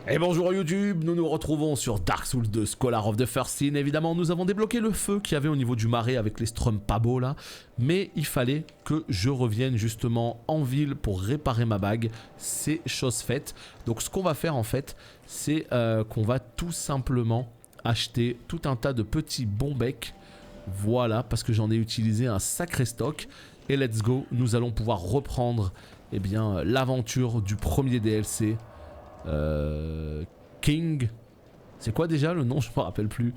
Et bonjour YouTube, nous nous retrouvons sur Dark Souls 2 Scholar of the First Sin. Évidemment, nous avons débloqué le feu qu'il y avait au niveau du marais avec les strums pas beaux là. Mais il fallait que je revienne justement en ville pour réparer ma bague. C'est chose faite. Donc ce qu'on va faire en fait, c'est qu'on va tout simplement acheter tout un tas de petits bons becs. Voilà, parce que j'en ai utilisé un sacré stock. Et let's go, nous allons pouvoir reprendre eh bien, l'aventure du premier DLC. King. C'est quoi déjà le nom? Je me rappelle plus.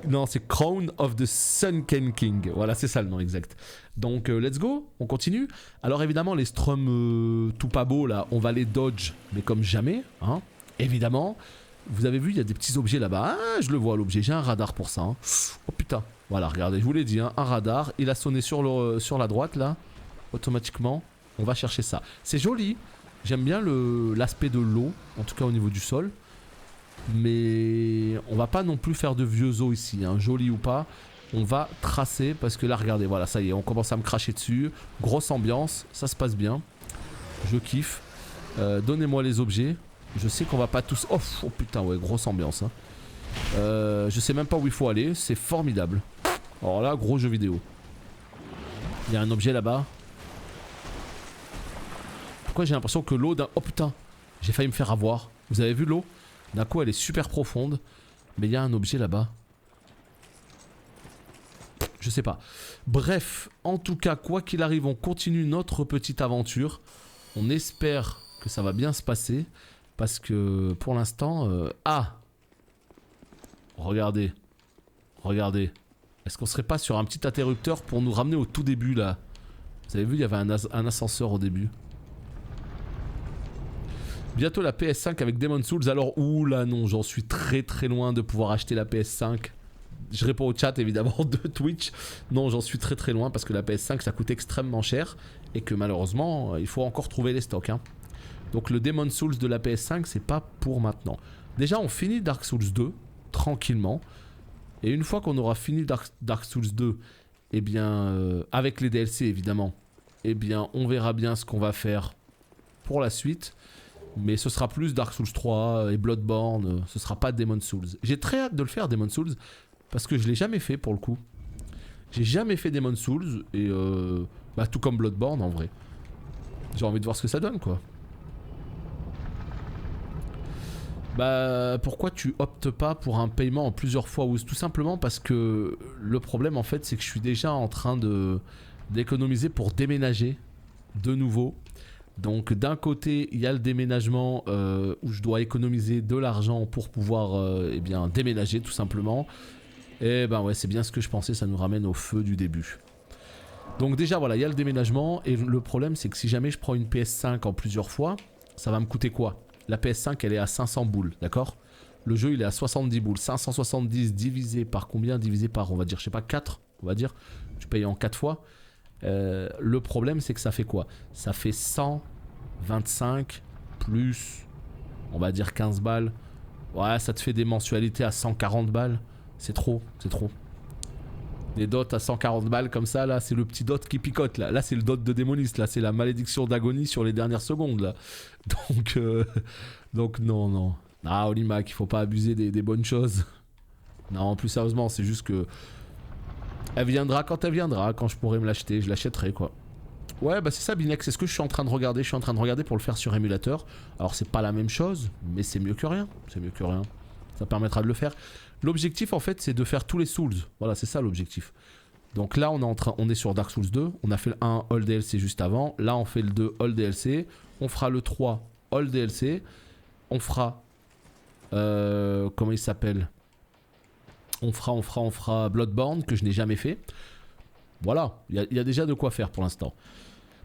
Non, c'est Crown of the Sunken King. Voilà, c'est ça le nom exact. Donc, let's go, on continue. Alors, évidemment, les strums tout pas beaux là, on va les dodge, mais comme jamais. Hein. Évidemment, vous avez vu, il y a des petits objets là-bas. Ah, je le vois l'objet, j'ai un radar pour ça. Hein. Oh putain. Voilà, regardez, je vous l'ai dit, hein, un radar. Il a sonné sur la droite là, automatiquement. On va chercher ça. C'est joli. J'aime bien l'aspect de l'eau, en tout cas au niveau du sol. Mais on va pas non plus faire de vieux os ici, hein, joli ou pas. On va tracer parce que là, regardez, voilà, ça y est, on commence à me cracher dessus. Grosse ambiance, ça se passe bien. Je kiffe. Donnez-moi les objets. Je sais qu'on va pas tous... Oh, oh putain, ouais, grosse ambiance. Hein. Je sais même pas où il faut aller, c'est formidable. Alors là, gros jeu vidéo. Il y a un objet là-bas. Pourquoi j'ai l'impression que l'eau d'un... Oh putain, j'ai failli me faire avoir. Vous avez vu l'eau? D'un coup elle est super profonde. Mais il y a un objet là-bas. Je sais pas. Bref, en tout cas, quoi qu'il arrive, on continue notre petite aventure. On espère que ça va bien se passer. Parce que pour l'instant... Ah! Regardez. Regardez. Est-ce qu'on serait pas sur un petit interrupteur pour nous ramener au tout début là? Vous avez vu, il y avait un ascenseur au début. Bientôt la PS5 avec Demon's Souls, alors oula non, j'en suis très très loin de pouvoir acheter la PS5. Je réponds au chat évidemment de Twitch. Non, j'en suis très très loin parce que la PS5 ça coûte extrêmement cher et que malheureusement il faut encore trouver les stocks. Hein. Donc le Demon's Souls de la PS5 c'est pas pour maintenant. Déjà on finit Dark Souls 2 tranquillement et une fois qu'on aura fini Dark Souls 2, eh bien avec les DLC évidemment, eh bien on verra bien ce qu'on va faire pour la suite. Mais ce sera plus Dark Souls 3 et Bloodborne, ce sera pas Demon's Souls. J'ai très hâte de le faire Demon's Souls, parce que je l'ai jamais fait pour le coup. J'ai jamais fait Demon's Souls, et bah tout comme Bloodborne en vrai. J'ai envie de voir ce que ça donne quoi. Bah pourquoi tu optes pas pour un paiement en plusieurs fois? Ou tout simplement parce que le problème en fait c'est que je suis déjà en train d'économiser pour déménager de nouveau. Donc d'un côté il y a le déménagement où je dois économiser de l'argent pour pouvoir eh bien, déménager tout simplement. Et ben ouais c'est bien ce que je pensais, ça nous ramène au feu du début. Donc déjà voilà il y a le déménagement et le problème c'est que si jamais je prends une PS5 en plusieurs fois, ça va me coûter quoi? La PS5 elle est à 500 boules, d'accord? Le jeu il est à 70 boules, 570 divisé par combien? Divisé par on va dire je sais pas 4, on va dire. Tu payes en 4 fois. Le problème c'est que ça fait quoi? Ça fait 125 plus on va dire 15 balles. Ouais ça te fait des mensualités à 140 balles. C'est trop, c'est trop. Des dots à 140 balles comme ça là, c'est le petit dot qui picote là. Là c'est le dot de démoniste, là c'est la malédiction d'agonie sur les dernières secondes là. Donc non non. Ah Olimac, il faut pas abuser des bonnes choses. Non plus sérieusement c'est juste que elle viendra quand elle viendra, quand je pourrai me l'acheter, je l'achèterai quoi. Ouais bah c'est ça Binex, c'est ce que je suis en train de regarder, je suis en train de regarder pour le faire sur émulateur. Alors c'est pas la même chose, mais c'est mieux que rien, c'est mieux que rien. Ça permettra de le faire. L'objectif en fait c'est de faire tous les Souls, voilà c'est ça l'objectif. Donc là on est sur Dark Souls 2, on a fait le 1 All DLC juste avant, là on fait le 2 All DLC, on fera le 3 All DLC, on fera... comment il s'appelle ? On fera Bloodborne que je n'ai jamais fait. Voilà, il y a déjà de quoi faire pour l'instant.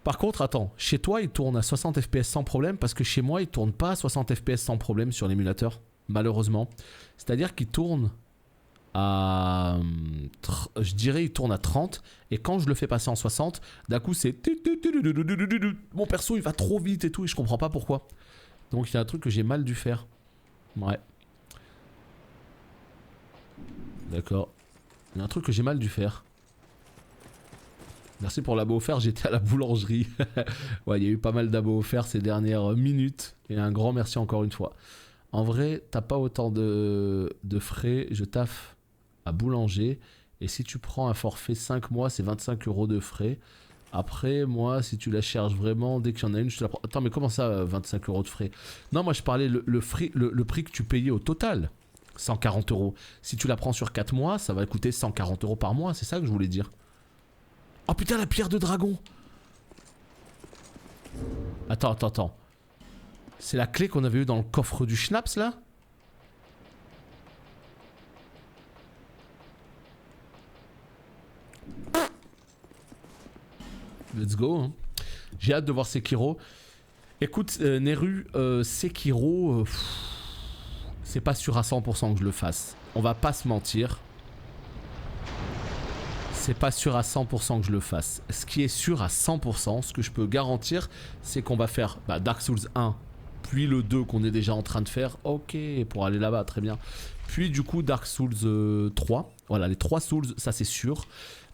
Par contre, attends, chez toi il tourne à 60 fps sans problème parce que chez moi il tourne pas à 60 fps sans problème sur l'émulateur, malheureusement. C'est-à-dire qu'il tourne à... je dirais il tourne à 30 et quand je le fais passer en 60, d'un coup c'est... Mon perso il va trop vite et tout et je comprends pas pourquoi. Donc il y a un truc que j'ai mal dû faire. Ouais. D'accord. Il y a un truc que j'ai mal dû faire. Merci pour l'abo offert, j'étais à la boulangerie. Ouais, il y a eu pas mal d'abos offerts ces dernières minutes. Et un grand merci encore une fois. En vrai, t'as pas autant de frais. Je taffe à boulanger. Et si tu prends un forfait 5 mois, c'est 25 € de frais. Après, moi, si tu la cherches vraiment, dès qu'il y en a une, je te la prends. Attends, mais comment ça, 25 € de frais? Non, moi, je parlais le prix que tu payais au total. 140 €. Si tu la prends sur 4 mois, ça va coûter 140 € par mois. C'est ça que je voulais dire. Oh putain, la pierre de dragon! Attends. C'est la clé qu'on avait eue dans le coffre du Schnaps, là? Let's go, hein. J'ai hâte de voir Sekiro. Écoute, Neru, Sekiro, c'est pas sûr à 100% que je le fasse. On va pas se mentir. C'est pas sûr à 100% que je le fasse. Ce qui est sûr à 100%, ce que je peux garantir, c'est qu'on va faire Dark Souls 1, puis le 2 qu'on est déjà en train de faire. Ok, pour aller là-bas, très bien. Puis du coup Dark Souls 3. Voilà, les 3 Souls, ça c'est sûr.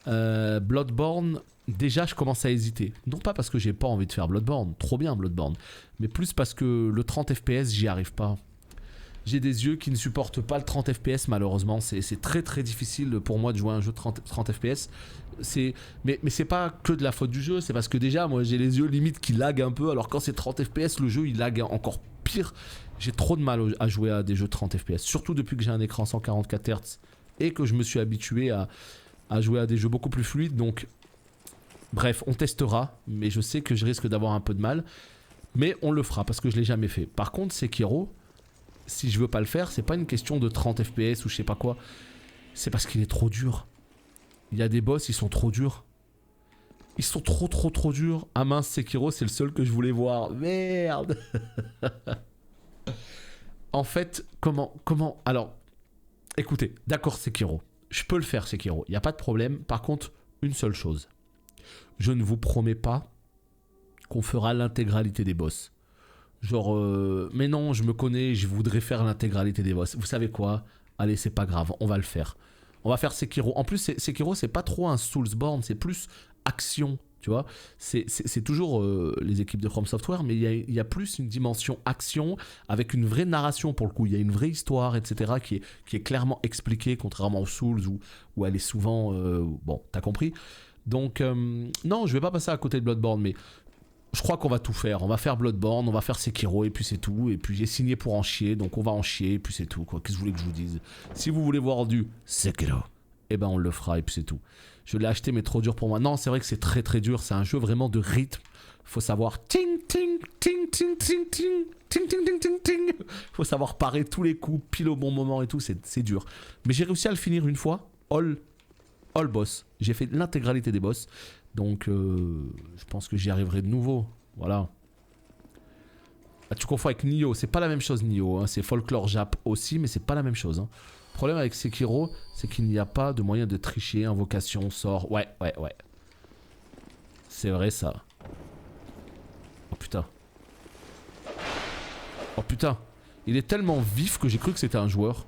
Bloodborne, déjà je commence à hésiter. Non pas parce que j'ai pas envie de faire Bloodborne, trop bien Bloodborne, mais plus parce que le 30 FPS, j'y arrive pas. J'ai des yeux qui ne supportent pas le 30 FPS malheureusement, c'est très très difficile pour moi de jouer à un jeu de 30 FPS. Mais c'est pas que de la faute du jeu, c'est parce que déjà moi j'ai les yeux limite qui laguent un peu, alors quand c'est 30 FPS le jeu il lag encore pire. J'ai trop de mal à jouer à des jeux de 30 FPS, surtout depuis que j'ai un écran 144 Hz et que je me suis habitué à jouer à des jeux beaucoup plus fluides. Donc bref, on testera, mais je sais que je risque d'avoir un peu de mal, mais on le fera parce que je l'ai jamais fait. Par contre Sekiro, si je veux pas le faire, c'est pas une question de 30 FPS ou je sais pas quoi. C'est parce qu'il est trop dur. Il y a des boss, ils sont trop durs. Ils sont trop durs. Ah mince, Sekiro, c'est le seul que je voulais voir. Merde. En fait, comment... Alors, écoutez, d'accord Sekiro. Je peux le faire Sekiro, il n'y a pas de problème. Par contre, une seule chose. Je ne vous promets pas qu'on fera l'intégralité des boss. Genre, mais non, je me connais, je voudrais faire l'intégralité des boss. Vous savez quoi? Allez, c'est pas grave, on va le faire. On va faire Sekiro. En plus, Sekiro, c'est pas trop un Soulsborne, c'est plus action, tu vois. C'est toujours les équipes de From Software, mais il y a plus une dimension action, avec une vraie narration pour le coup. Il y a une vraie histoire, etc., qui est clairement expliquée, contrairement aux Souls, où elle est souvent... bon, t'as compris? Donc, non, je vais pas passer à côté de Bloodborne, mais... Je crois qu'on va tout faire. On va faire Bloodborne, on va faire Sekiro et puis c'est tout. Et puis j'ai signé pour en chier, donc on va en chier et puis c'est tout. Qu'est-ce que vous voulez que je vous dise? Si vous voulez voir du Sekiro, eh ben on le fera et puis c'est tout. Je l'ai acheté mais trop dur pour moi. Non, c'est vrai que c'est très très dur. C'est un jeu vraiment de rythme. Faut savoir ting ting ting ting ting ting ting ting ting ting ting. Faut savoir parer tous les coups pile au bon moment et tout. C'est dur. Mais j'ai réussi à le finir une fois. All boss. J'ai fait l'intégralité des boss. Donc, je pense que j'y arriverai de nouveau. Voilà. Ah, tu confonds avec Nioh. C'est pas la même chose, Nioh. Hein. C'est folklore Jap aussi, mais c'est pas la même chose. Hein. Le problème avec Sekiro, c'est qu'il n'y a pas de moyen de tricher. Invocation, sort. Ouais. C'est vrai, ça. Oh putain. Oh putain. Il est tellement vif que j'ai cru que c'était un joueur.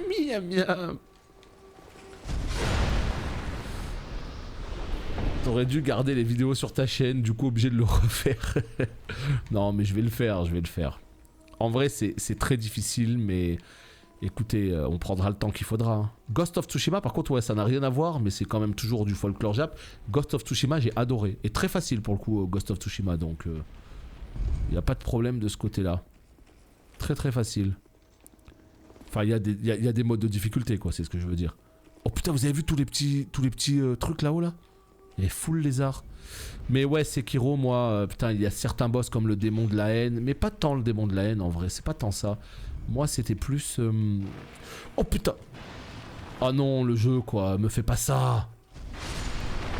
Miam miam. T'aurais dû garder les vidéos sur ta chaîne, du coup obligé de le refaire. Non mais je vais le faire. En vrai c'est très difficile, mais écoutez, on prendra le temps qu'il faudra. Hein. Ghost of Tsushima par contre, ouais, ça n'a rien à voir, mais c'est quand même toujours du folklore Jap. Ghost of Tsushima j'ai adoré, et très facile pour le coup Ghost of Tsushima, donc il n'y a pas de problème de ce côté là. Très très facile. Enfin il y a des modes de difficulté quoi, c'est ce que je veux dire. Oh putain, vous avez vu tous les petits trucs là-haut là? Il est full lézard. Mais ouais, Sekiro, moi, putain, il y a certains boss comme le démon de la haine. Mais pas tant le démon de la haine en vrai, c'est pas tant ça. Moi, c'était plus. Oh putain! Oh non, le jeu quoi, me fais pas ça!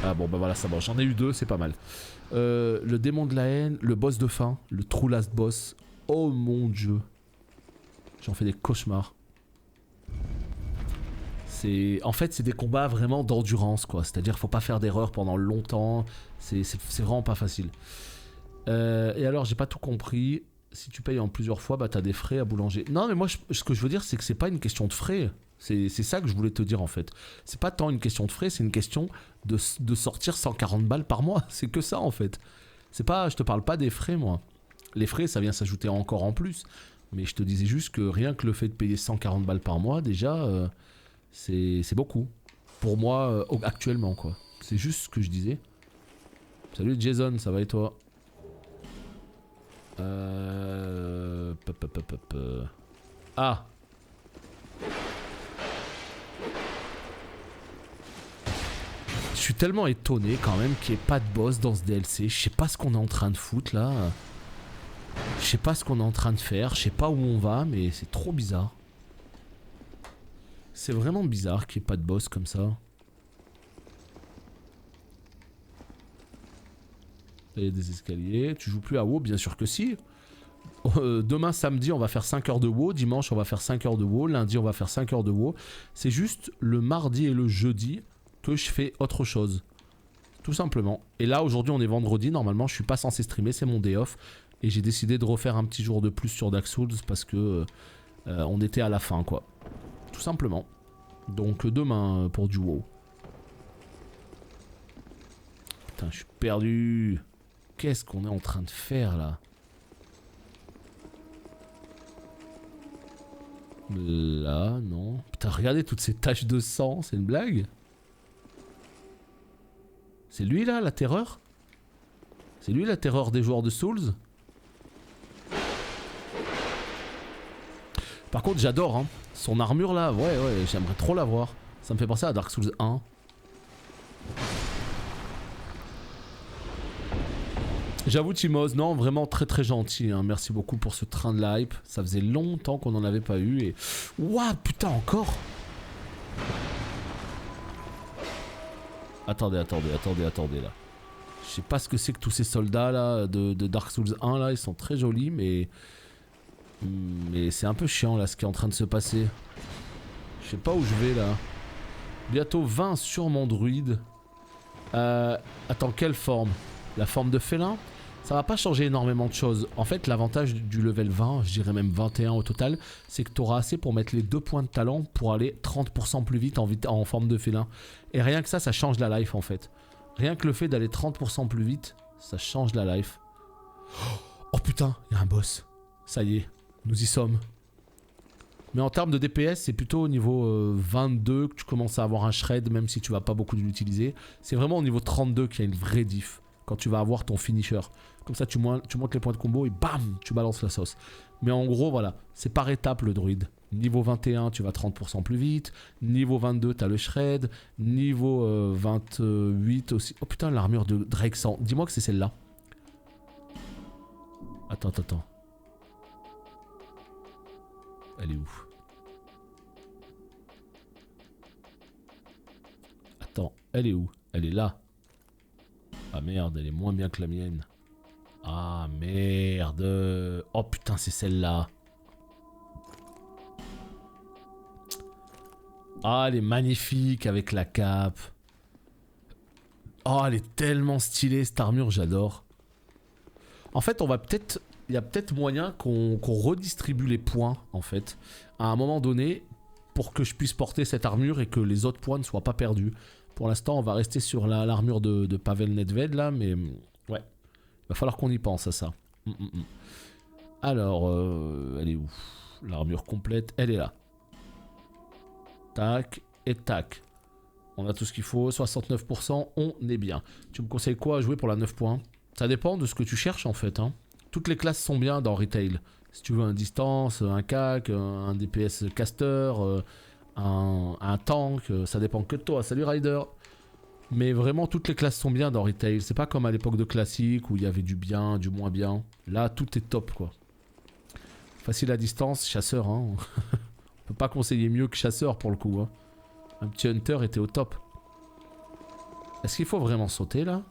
Ah bon, bah voilà, ça va. J'en ai eu 2, c'est pas mal. Le démon de la haine, le boss de fin, le true last boss. Oh mon dieu. J'en fais des cauchemars. En fait, c'est des combats vraiment d'endurance, quoi. C'est-à-dire, faut pas faire d'erreur pendant longtemps. C'est vraiment pas facile. Et alors, j'ai pas tout compris. Si tu payes en plusieurs fois, bah t'as des frais à boulanger. Non, mais moi, ce que je veux dire, c'est que c'est pas une question de frais. C'est ça que je voulais te dire en fait. C'est pas tant une question de frais, c'est une question de sortir 140 balles par mois. C'est que ça en fait. C'est pas, je te parle pas des frais moi. Les frais ça vient s'ajouter encore en plus. Mais je te disais juste que rien que le fait de payer 140 balles par mois déjà, c'est beaucoup. Pour moi actuellement quoi. C'est juste ce que je disais. Salut Jason, ça va et toi? Ah. Je suis tellement étonné quand même qu'il n'y ait pas de boss dans ce DLC. Je sais pas ce qu'on est en train de foutre là. Je sais pas ce qu'on est en train de faire. Je sais pas où on va, mais c'est trop bizarre. C'est vraiment bizarre qu'il n'y ait pas de boss comme ça. Il y a des escaliers. Tu joues plus à WoW? Bien sûr que si. Demain samedi on va faire 5 heures de WoW, dimanche on va faire 5 heures de WoW, lundi on va faire 5 heures de WoW. C'est juste le mardi et le jeudi que je fais autre chose. Tout simplement. Et là aujourd'hui on est vendredi, normalement je suis pas censé streamer, c'est mon day off. Et j'ai décidé de refaire un petit jour de plus sur Dark Souls parce que on était à la fin quoi. Tout simplement. Donc demain pour du WoW. Putain je suis perdu. Qu'est-ce qu'on est en train de faire là? Là, non. Putain, regardez toutes ces taches de sang, c'est une blague? C'est lui là, la terreur? C'est lui la terreur des joueurs de Souls? Par contre, j'adore, hein. Son armure là, ouais, j'aimerais trop la voir. Ça me fait penser à Dark Souls 1. J'avoue Timos, non vraiment très très gentil, hein. Merci beaucoup pour ce train de la hype, ça faisait longtemps qu'on n'en avait pas eu et... Ouah putain encore. Attendez là. Je sais pas ce que c'est que tous ces soldats là de Dark Souls 1 là, ils sont très jolis mais... Mais c'est un peu chiant là ce qui est en train de se passer. Je sais pas où je vais là. Bientôt 20 sur mon druide. Attends, quelle forme? La forme de félin? Ça va pas changer énormément de choses. En fait, l'avantage du level 20, je dirais même 21 au total, c'est que tu auras assez pour mettre les 2 points de talent pour aller 30% plus vite en forme de félin. Et rien que ça change la life en fait. Rien que le fait d'aller 30% plus vite, ça change la life. Oh putain, il y a un boss. Ça y est, nous y sommes. Mais en termes de DPS, c'est plutôt au niveau 22 que tu commences à avoir un shred, même si tu vas pas beaucoup l'utiliser. C'est vraiment au niveau 32 qu'il y a une vraie diff. Quand tu vas avoir ton finisher. Comme ça, tu montes les points de combo et bam, tu balances la sauce. Mais en gros, voilà, c'est par étapes le druide. Niveau 21, tu vas 30% plus vite. Niveau 22, t'as le shred. Niveau 28 aussi. Oh putain, l'armure de Drake 100. Dis-moi que c'est celle-là. Attends. Elle est où? Attends, elle est où? Elle est là. Ah merde, elle est moins bien que la mienne. Ah merde. Oh putain, c'est celle-là. Ah, elle est magnifique avec la cape. Oh, elle est tellement stylée cette armure, j'adore. En fait, on va peut-être... Il y a peut-être moyen qu'on redistribue les points, en fait, à un moment donné, pour que je puisse porter cette armure et que les autres points ne soient pas perdus. Pour l'instant, on va rester sur l'armure de Pavel Nedved, là, mais... Ouais. Il va falloir qu'on y pense à ça. Alors, elle est où? L'armure complète, elle est là. Tac, et tac. On a tout ce qu'il faut, 69%, on est bien. Tu me conseilles quoi à jouer pour la 9 points? Ça dépend de ce que tu cherches, en fait, hein. Toutes les classes sont bien dans Retail. Si tu veux un distance, un CAC, un DPS caster, un tank, ça dépend que de toi. Salut Ryder. Mais vraiment toutes les classes sont bien dans Retail. C'est pas comme à l'époque de classique où il y avait du bien, du moins bien. Là tout est top quoi. Facile à distance, chasseur hein. On peut pas conseiller mieux que chasseur pour le coup hein. Un petit hunter était au top. Est-ce qu'il faut vraiment sauter là?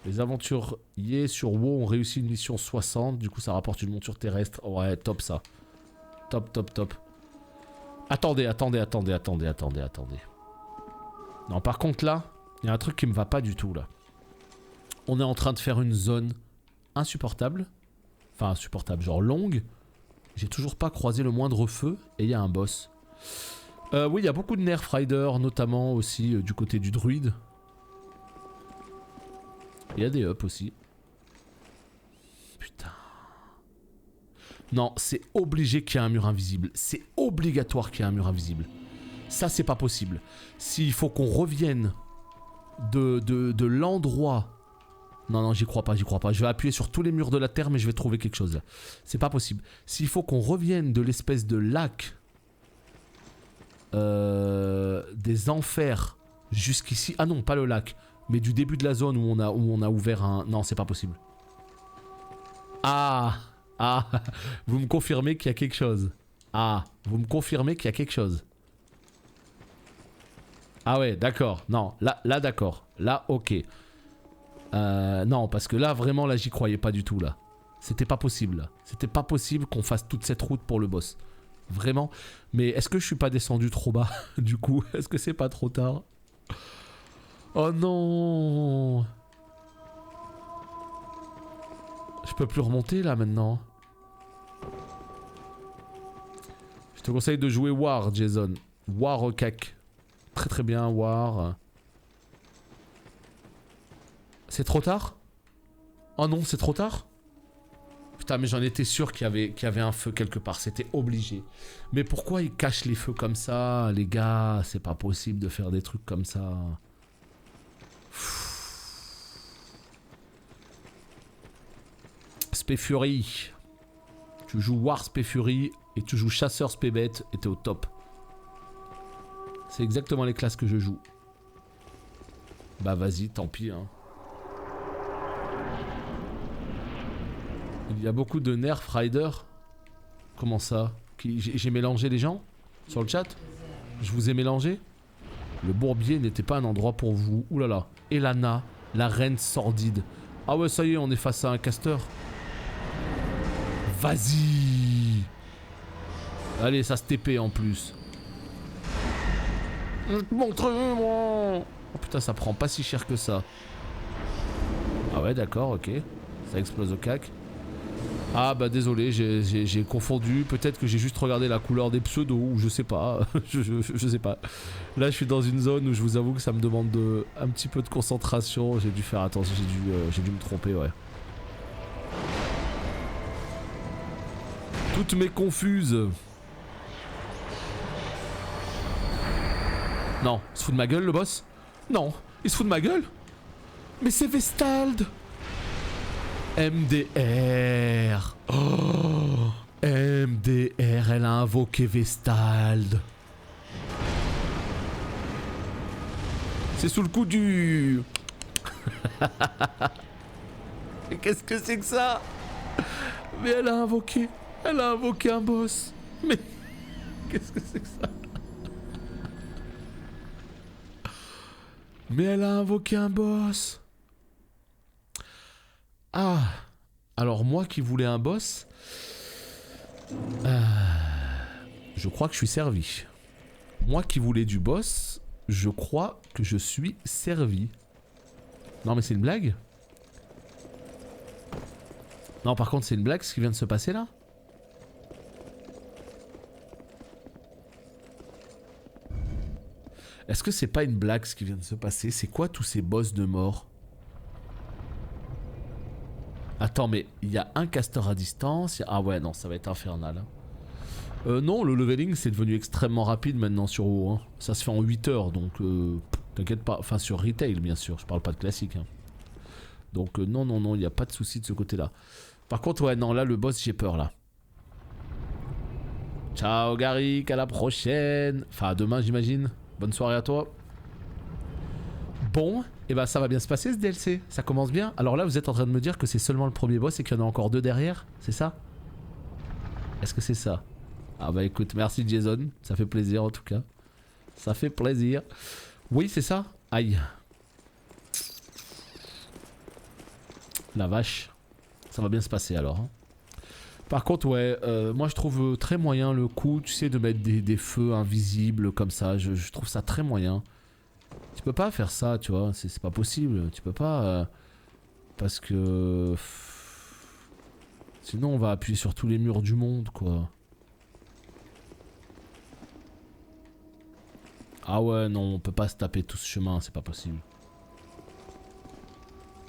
Les aventuriers sur WoW ont réussi une mission 60, du coup ça rapporte une monture terrestre. Ouais, top ça. Top. Attendez. Non, par contre là, il y a un truc qui me va pas du tout là. On est en train de faire une zone insupportable. Enfin, insupportable, genre longue. J'ai toujours pas croisé le moindre feu et il y a un boss. Oui, il y a beaucoup de nerfs rider, notamment aussi du côté du druide. Il y a des ups aussi. Putain. Non, c'est obligé qu'il y ait un mur invisible. C'est obligatoire qu'il y ait un mur invisible. Ça, c'est pas possible. S'il faut qu'on revienne de l'endroit... Non, non, j'y crois pas, j'y crois pas. Je vais appuyer sur tous les murs de la Terre, mais je vais trouver quelque chose là. C'est pas possible. S'il faut qu'on revienne de l'espèce de lac... des enfers jusqu'ici... Ah non, pas le lac. Mais du début de la zone où on a ouvert un... Non, c'est pas possible. Ah, vous me confirmez qu'il y a quelque chose. Ah, vous me confirmez qu'il y a quelque chose. Ah ouais, d'accord. Non, là d'accord. Là, ok. Non, parce que là, vraiment, là, j'y croyais pas du tout, là. C'était pas possible, là. C'était pas possible qu'on fasse toute cette route pour le boss. Vraiment. Mais est-ce que je suis pas descendu trop bas, du coup? Est-ce que c'est pas trop tard? Oh non! Je peux plus remonter là maintenant. Je te conseille de jouer War, Jason. War au cac. Très très bien, War. C'est trop tard? Oh non, c'est trop tard? Putain, mais j'en étais sûr qu'il y avait un feu quelque part. C'était obligé. Mais pourquoi ils cachent les feux comme ça, les gars? C'est pas possible de faire des trucs comme ça. Spé Fury. Tu joues War Spé Fury et tu joues Chasseur Spé Bête et t'es au top. C'est exactement les classes que je joue. Bah vas-y, tant pis hein. Il y a beaucoup de nerfs rider. Comment ça? J'ai mélangé les gens? Sur le chat? Je vous ai mélangé? Le bourbier n'était pas un endroit pour vous. Ouh là là. Elana, la reine sordide. Ah ouais, ça y est, on est face à un caster. Vas-y. Allez, ça se TP en plus. Montre-moi. Oh putain, ça prend pas si cher que ça. Ah ouais, d'accord, ok. Ça explose au cac. Ah bah désolé, j'ai confondu. Peut-être que j'ai juste regardé la couleur des pseudos ou je sais pas. je sais pas. Là, je suis dans une zone où je vous avoue que ça me demande un petit peu de concentration. J'ai dû faire attention, j'ai dû me tromper, ouais. Toutes mes confuses. Non, il se fout de ma gueule le boss? Non, il se fout de ma gueule? Mais c'est Vestald! MDR. Oh, MDR, elle a invoqué Vestald. C'est sous le coup du... Mais qu'est-ce que c'est que ça? Mais elle a invoqué un boss. Mais qu'est-ce que c'est que ça? Mais elle a invoqué un boss. Ah. Alors moi qui voulais un boss... je crois que je suis servi. Moi qui voulais du boss, je crois que je suis servi. Non mais c'est une blague? Non par contre c'est une blague ce qui vient de se passer là? Est-ce que c'est pas une blague ce qui vient de se passer? C'est quoi tous ces boss de mort? Attends mais il y a un caster à distance. Ah ouais non ça va être infernal. Non le leveling c'est devenu extrêmement rapide maintenant sur WoW hein. Ça se fait en 8 heures donc t'inquiète pas. Enfin sur retail bien sûr, je parle pas de classique hein. Donc non non non il n'y a pas de souci de ce côté là. Par contre ouais non là le boss j'ai peur là. Ciao Garrick, à la prochaine. Enfin à demain j'imagine. Bonne soirée à toi. Bon, et bah ça va bien se passer ce DLC, ça commence bien. Alors là vous êtes en train de me dire que c'est seulement le premier boss et qu'il y en a encore 2 derrière, c'est ça? Est-ce que c'est ça? Ah bah écoute, merci Jason, ça fait plaisir en tout cas. Ça fait plaisir. Oui c'est ça? Aïe. La vache. Ça va bien se passer alors. Hein. Par contre ouais, moi je trouve très moyen le coup, tu sais, de mettre des feux invisibles comme ça, je trouve ça très moyen. Tu peux pas faire ça, tu vois, c'est pas possible, tu peux pas... parce que... Sinon on va appuyer sur tous les murs du monde quoi. Ah ouais non on peut pas se taper tout ce chemin, c'est pas possible.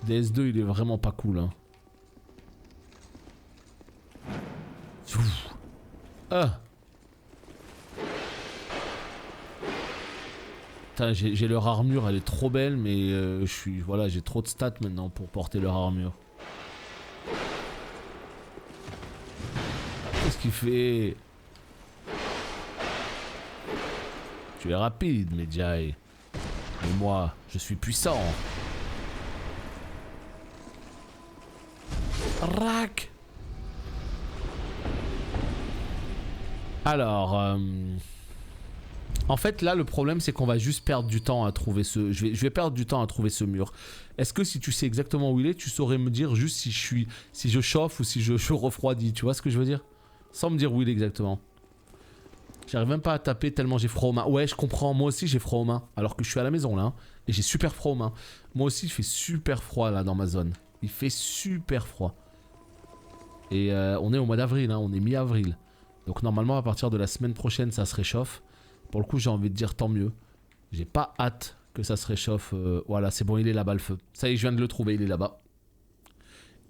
DS2 il est vraiment pas cool hein. Ah. Putain, j'ai leur armure, elle est trop belle, mais je suis, voilà, j'ai trop de stats maintenant pour porter leur armure. Qu'est-ce qu'il fait? Tu es rapide, Medjay. Mais moi, je suis puissant. Rac. Alors, en fait là le problème c'est qu'on va juste perdre du temps à trouver ce... Je vais perdre du temps à trouver ce mur. Est-ce que si tu sais exactement où il est, tu saurais me dire juste si je chauffe ou si je refroidis, tu vois ce que je veux dire? Sans me dire où il est exactement. J'arrive même pas à taper tellement j'ai froid aux mains. Ouais je comprends, moi aussi j'ai froid aux mains. Alors que je suis à la maison là, hein, et j'ai super froid aux mains. Moi aussi il fait super froid là dans ma zone. Il fait super froid. Et on est au mois d'avril, hein, on est mi-avril. Donc normalement à partir de la semaine prochaine ça se réchauffe. Pour le coup j'ai envie de dire tant mieux. J'ai pas hâte que ça se réchauffe. Voilà c'est bon il est là-bas le feu. Ça y est je viens de le trouver, il est là-bas.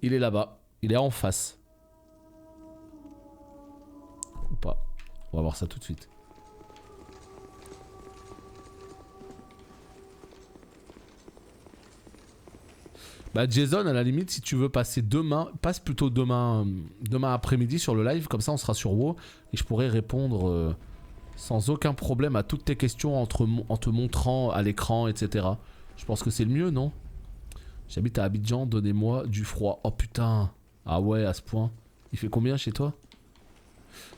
Il est là-bas. Il est en face. Ou pas. On va voir ça tout de suite. Bah Jason à la limite si tu veux passer demain, passe plutôt demain après-midi sur le live, comme ça on sera sur WoW et je pourrai répondre sans aucun problème à toutes tes questions en te montrant à l'écran etc. Je pense que c'est le mieux non? J'habite à Abidjan, donnez-moi du froid. Oh putain. Ah ouais à ce point. Il fait combien chez toi?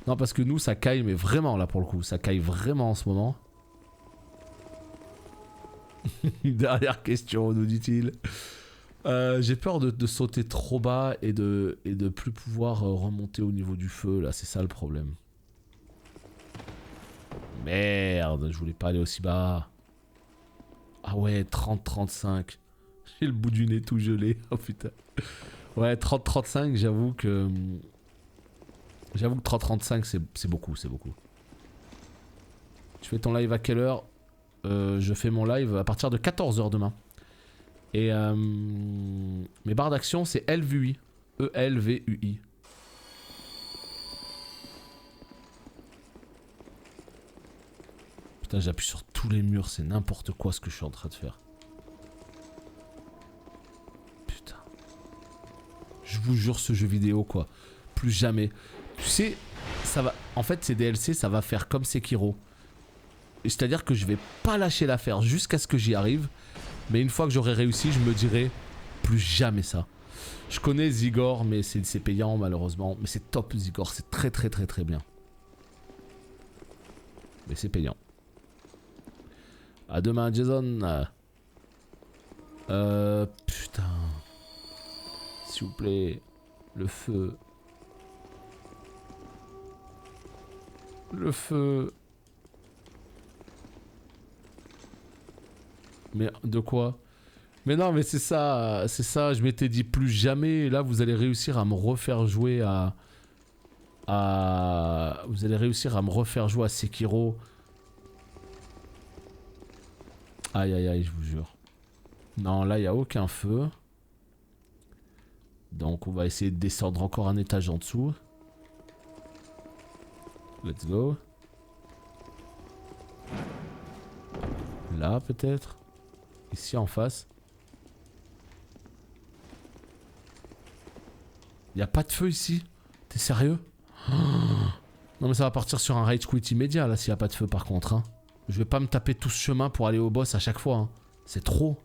Non parce que nous ça caille mais vraiment là pour le coup, ça caille vraiment en ce moment. Dernière question nous dit-il. J'ai peur de sauter trop bas et de plus pouvoir remonter au niveau du feu là, c'est ça le problème. Merde, je voulais pas aller aussi bas. Ah ouais, 30-35. J'ai le bout du nez tout gelé, oh putain. Ouais, 30-35, j'avoue que... J'avoue que 30-35 c'est beaucoup, c'est beaucoup. Tu fais ton live à quelle heure? Je fais mon live à partir de 14 h demain. Et mes barres d'action c'est LVUI. E-L-V-U-I. Putain j'appuie sur tous les murs, c'est n'importe quoi ce que je suis en train de faire. Putain. Je vous jure ce jeu vidéo quoi. Plus jamais. Tu sais, ça va... En fait ces DLC ça va faire comme Sekiro. C'est-à-dire que je vais pas lâcher l'affaire jusqu'à ce que j'y arrive. Mais une fois que j'aurai réussi, je me dirai plus jamais ça. Je connais Zigor, mais c'est payant malheureusement. Mais c'est top Zigor, c'est très très très très bien. Mais c'est payant. À demain Jason. Putain. S'il vous plaît. Le feu. Le feu. Mais de quoi? Mais non mais c'est ça, je m'étais dit plus jamais, et là vous allez réussir à me refaire jouer Vous allez réussir à me refaire jouer à Sekiro. Aïe aïe aïe, je vous jure. Non là il n'y a aucun feu. Donc on va essayer de descendre encore un étage en dessous. Let's go. Là peut-être. Ici en face. Y'a pas de feu ici? T'es sérieux? Non mais ça va partir sur un rage quit immédiat là s'il y a pas de feu par contre hein. Je vais pas me taper tout ce chemin pour aller au boss à chaque fois hein. C'est trop.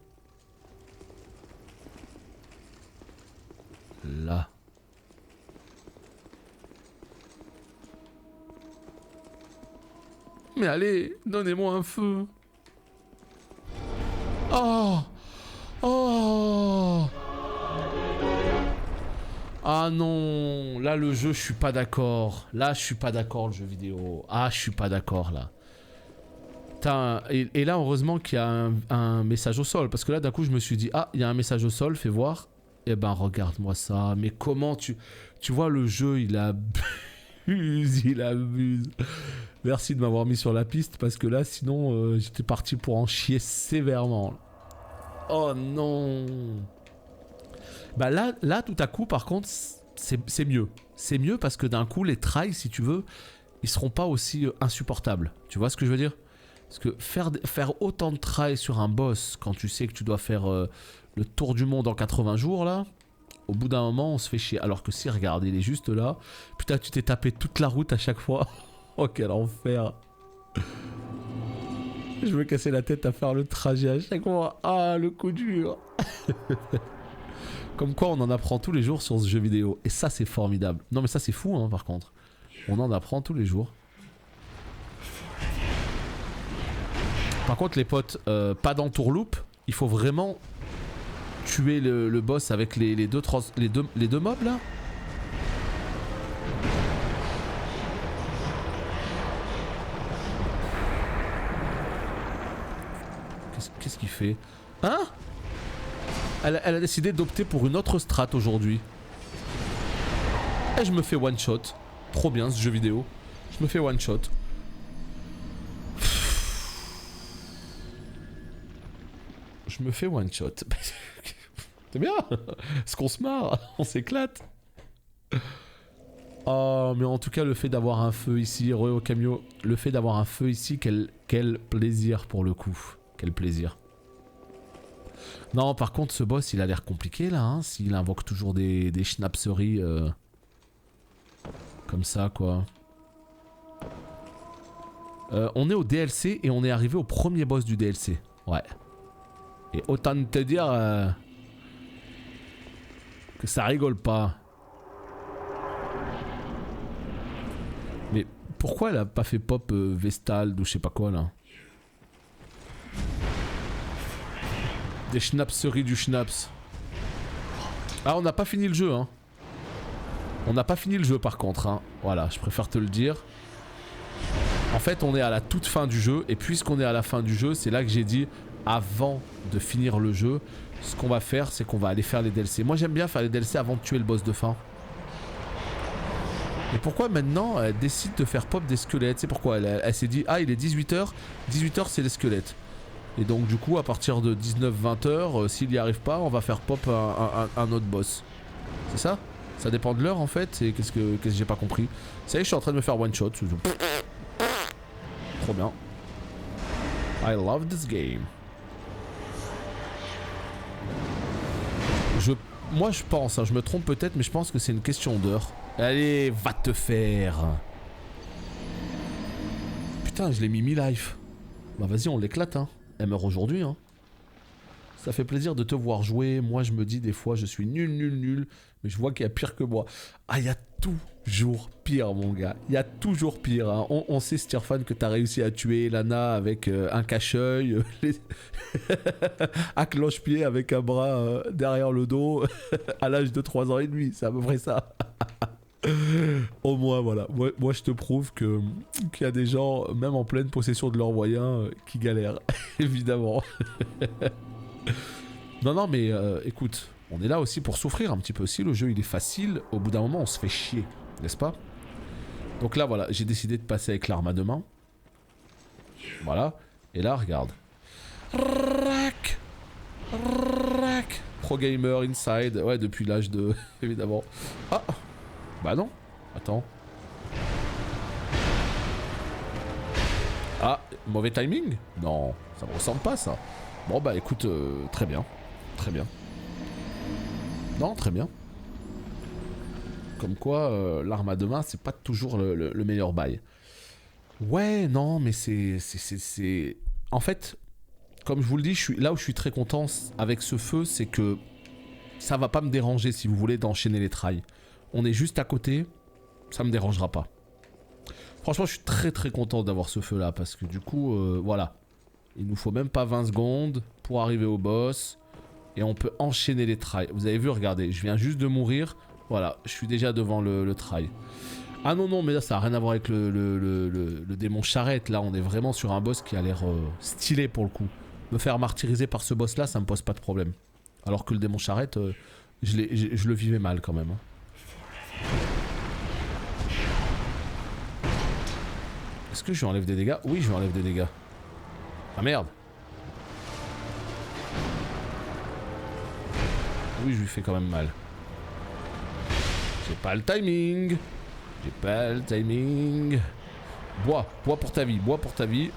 Là. Mais allez, donnez-moi un feu. Oh! Oh! Ah non, là le jeu je suis pas d'accord. Là je suis pas d'accord le jeu vidéo. Ah je suis pas d'accord là. Putain, et là heureusement qu'il y a un message au sol. Parce que là d'un coup je me suis dit ah il y a un message au sol, fais voir. Eh ben regarde-moi ça. Mais comment tu... Tu vois le jeu, il abuse, il abuse. Merci de m'avoir mis sur la piste parce que là sinon j'étais parti pour en chier sévèrement. Oh non. Bah là tout à coup par contre c'est mieux. C'est mieux parce que d'un coup les tries si tu veux ils seront pas aussi insupportables. Tu vois ce que je veux dire? Parce que faire autant de tries sur un boss quand tu sais que tu dois faire le tour du monde en 80 jours là, au bout d'un moment on se fait chier. Alors que si regarde il est juste là, putain tu t'es tapé toute la route à chaque fois. Oh quel enfer. Je me cassais la tête à faire le trajet à chaque fois. Ah le coup dur. Comme quoi on en apprend tous les jours sur ce jeu vidéo. Et ça c'est formidable. Non mais ça c'est fou hein par contre. On en apprend tous les jours. Par contre les potes, pas d'entourloupe. Il faut vraiment tuer le boss avec les deux mobs là. Qu'est-ce qu'il fait? Hein? Elle a décidé d'opter pour une autre strat aujourd'hui. Et je me fais one shot. Trop bien ce jeu vidéo. Je me fais one shot. Je me fais one shot. C'est bien. Est-ce qu'on se marre? On s'éclate. Oh mais en tout cas le fait d'avoir un feu ici, re au camion, le fait d'avoir un feu ici, quel plaisir pour le coup. Quel plaisir. Non par contre ce boss il a l'air compliqué là hein, s'il invoque toujours des schnapseries comme ça quoi. On est au DLC et on est arrivé au premier boss du DLC. Ouais. Et autant te dire que ça rigole pas. Mais pourquoi elle a pas fait pop Vestal ou je sais pas quoi là? Des schnapseries du schnaps. Ah on n'a pas fini le jeu hein. On n'a pas fini le jeu par contre hein. Voilà je préfère te le dire. En fait on est à la toute fin du jeu. Et puisqu'on est à la fin du jeu c'est là que j'ai dit avant de finir le jeu ce qu'on va faire c'est qu'on va aller faire les DLC. Moi j'aime bien faire les DLC avant de tuer le boss de fin. Et pourquoi maintenant elle décide de faire pop des squelettes? C'est pourquoi elle s'est dit ah il est 18h. 18h c'est les squelettes. Et donc du coup à partir de 19-20h s'il n'y arrive pas on va faire pop un autre boss. C'est ça? Ça dépend de l'heure en fait. Et qu'est-ce que j'ai pas compris? Ça y est je suis en train de me faire one shot. Trop bien. I love this game. Moi je pense, hein, je me trompe peut-être mais je pense que c'est une question d'heure. Allez va te faire. Putain je l'ai mis mi-life. Bah vas-y on l'éclate hein. Elle meurt aujourd'hui hein. Ça fait plaisir de te voir jouer. Moi je me dis des fois je suis nul. Mais je vois qu'il y a pire que moi. Ah il y a toujours pire mon gars. Il y a toujours pire hein. On sait Stirfan que t'as réussi à tuer Lana avec un cache-œil. À cloche-pied avec un bras derrière le dos. À l'âge de 3 ans et demi. C'est à peu près ça. Au moins voilà. Moi je te prouve qu'il y a des gens même en pleine possession de leurs moyens qui galèrent. Évidemment. Non mais écoute, on est là aussi pour souffrir un petit peu. Si le jeu il est facile, au bout d'un moment on se fait chier, n'est-ce pas? Donc là voilà, j'ai décidé de passer avec l'arme à deux mains. Voilà, et là regarde. Rack. Pro gamer inside, ouais depuis l'âge de... évidemment. Ah. Bah non, attends. Ah, mauvais timing? Non, ça me ressemble pas ça. Bon bah écoute, très bien. Très bien. Non, très bien. Comme quoi, l'arme à deux mains, c'est pas toujours le meilleur bail. Ouais, non, mais c'est... En fait, comme je vous le dis, là où je suis très content avec ce feu, c'est que ça va pas me déranger si vous voulez d'enchaîner les trails. On est juste à côté, ça me dérangera pas. Franchement, je suis très content d'avoir ce feu là, parce que du coup, voilà. Il nous faut même pas 20 secondes pour arriver au boss. Et on peut enchaîner les trails. Vous avez vu, regardez, je viens juste de mourir. Voilà, je suis déjà devant le trail. Ah non, mais là ça n'a rien à voir avec le démon charrette. Là, on est vraiment sur un boss qui a l'air stylé pour le coup. Me faire martyriser par ce boss là, ça me pose pas de problème. Alors que le démon charrette, je le vivais mal quand même. Hein. Est-ce que je lui enlève des dégâts? Oui, je lui enlève des dégâts. Ah merde. Oui, je lui fais quand même mal. J'ai pas le timing. J'ai pas le timing. Bois pour ta vie, bois pour ta vie.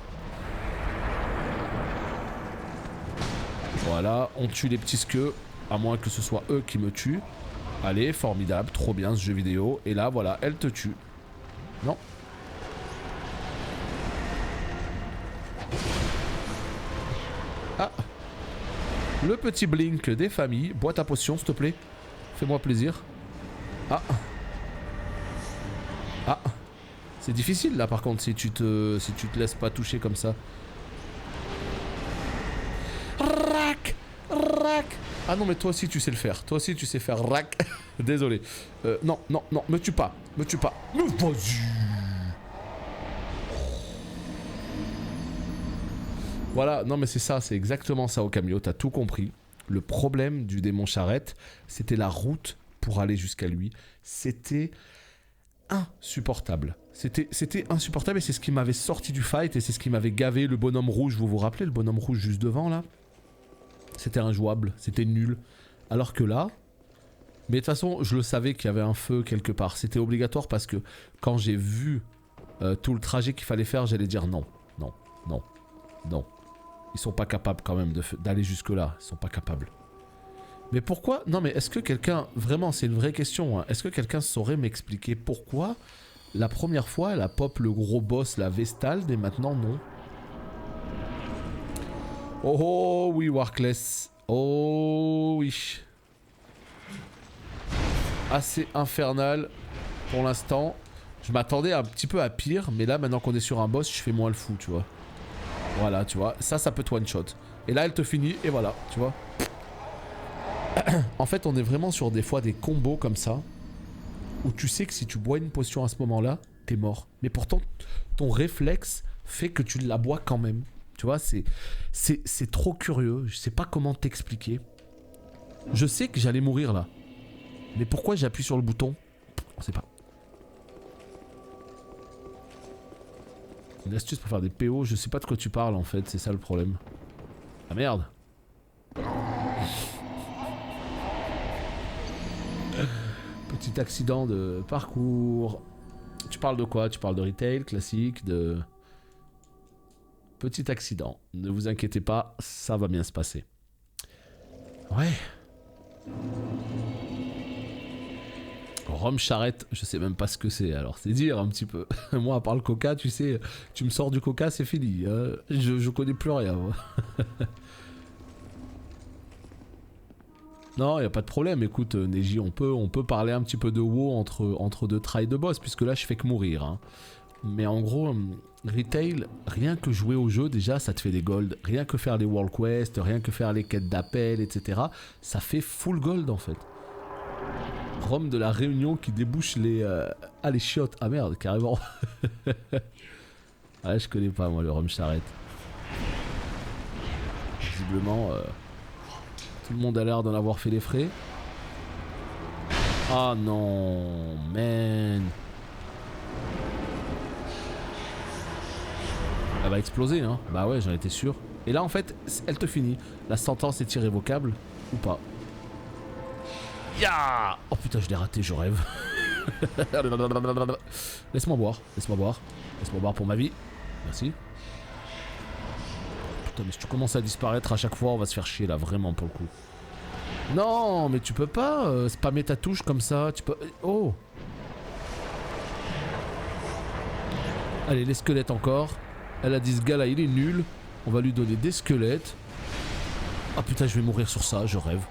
Voilà, on tue les petits squeux, à moins que ce soit eux qui me tuent. Allez, formidable, trop bien ce jeu vidéo. Et là, voilà, elle te tue. Non. Ah. Le petit blink des familles. Bois ta potion, s'il te plaît. Fais-moi plaisir. Ah. Ah. C'est difficile là par contre si tu te laisses pas toucher comme ça. Rac. Rac. Ah non mais toi aussi tu sais le faire. Toi aussi tu sais faire rac. Désolé. Non, non, non, me tue pas. Me tue pas. Vas-y. Voilà, non mais c'est ça, c'est exactement ça Okamio, t'as tout compris. Le problème du démon charrette, c'était la route pour aller jusqu'à lui. C'était insupportable. C'était insupportable et c'est ce qui m'avait sorti du fight et c'est ce qui m'avait gavé le bonhomme rouge. Vous vous rappelez le bonhomme rouge juste devant là? C'était injouable, c'était nul. Alors que là... Mais de toute façon, je le savais qu'il y avait un feu quelque part. C'était obligatoire parce que quand j'ai vu tout le trajet qu'il fallait faire, j'allais dire non, non, non, non. Ils sont pas capables quand même d'aller jusque là. Ils sont pas capables. Mais pourquoi? Non mais est-ce que quelqu'un... Vraiment, c'est une vraie question. Hein. Est-ce que quelqu'un saurait m'expliquer pourquoi la première fois elle a pop le gros boss, la Vestald, et maintenant non? Oh, oh oui, Warkless. Oh oui. Assez infernal pour l'instant. Je m'attendais un petit peu à pire, mais là maintenant qu'on est sur un boss, je fais moins le fou, tu vois. Voilà, tu vois, ça peut te one shot. Et là, elle te finit, et voilà, tu vois. En fait, on est vraiment sur des fois des combos comme ça, où tu sais que si tu bois une potion à ce moment-là, t'es mort. Mais pourtant, ton réflexe fait que tu la bois quand même. Tu vois, c'est trop curieux. Je sais pas comment t'expliquer. Je sais que j'allais mourir là. Mais pourquoi j'appuie sur le bouton? On sait pas. Une astuce pour faire des PO, je sais pas de quoi tu parles en fait, c'est ça le problème. Ah merde. Petit accident de parcours. Tu parles de quoi? Tu parles de retail, classique, de... Petit accident. Ne vous inquiétez pas, ça va bien se passer. Ouais. Rhum charrette, je sais même pas ce que c'est, alors c'est dire un petit peu. Moi, à part le coca, tu sais, tu me sors du coca, c'est fini. Je connais plus rien. Non, y a pas de problème. Écoute, Neji, on peut parler un petit peu de WoW entre deux tries de boss, puisque là, je fais que mourir. Hein. Mais en gros, retail, rien que jouer au jeu, déjà, ça te fait des golds. Rien que faire les world quests, rien que faire les quêtes d'appel, etc. Ça fait full gold, en fait. Rome de la Réunion qui débouche les... Ah, les chiottes. Ah merde, carrément. Ouais, je connais pas, moi, le rhum charrette. Visiblement, tout le monde a l'air d'en avoir fait les frais. Ah non, man. Elle va exploser, hein. Bah ouais, j'en étais sûr. Et là, en fait, elle te finit. La sentence est irrévocable ou pas? Ya! Oh putain, je l'ai raté, je rêve. Laisse-moi boire, laisse-moi boire. Laisse-moi boire pour ma vie. Merci. Putain, mais si tu commences à disparaître à chaque fois, on va se faire chier là, vraiment pour le coup. Non, mais tu peux pas spammer ta touche comme ça. Tu peux... Oh! Allez, les squelettes encore. Elle a dit ce gars là, il est nul. On va lui donner des squelettes. Ah putain, je vais mourir sur ça, je rêve.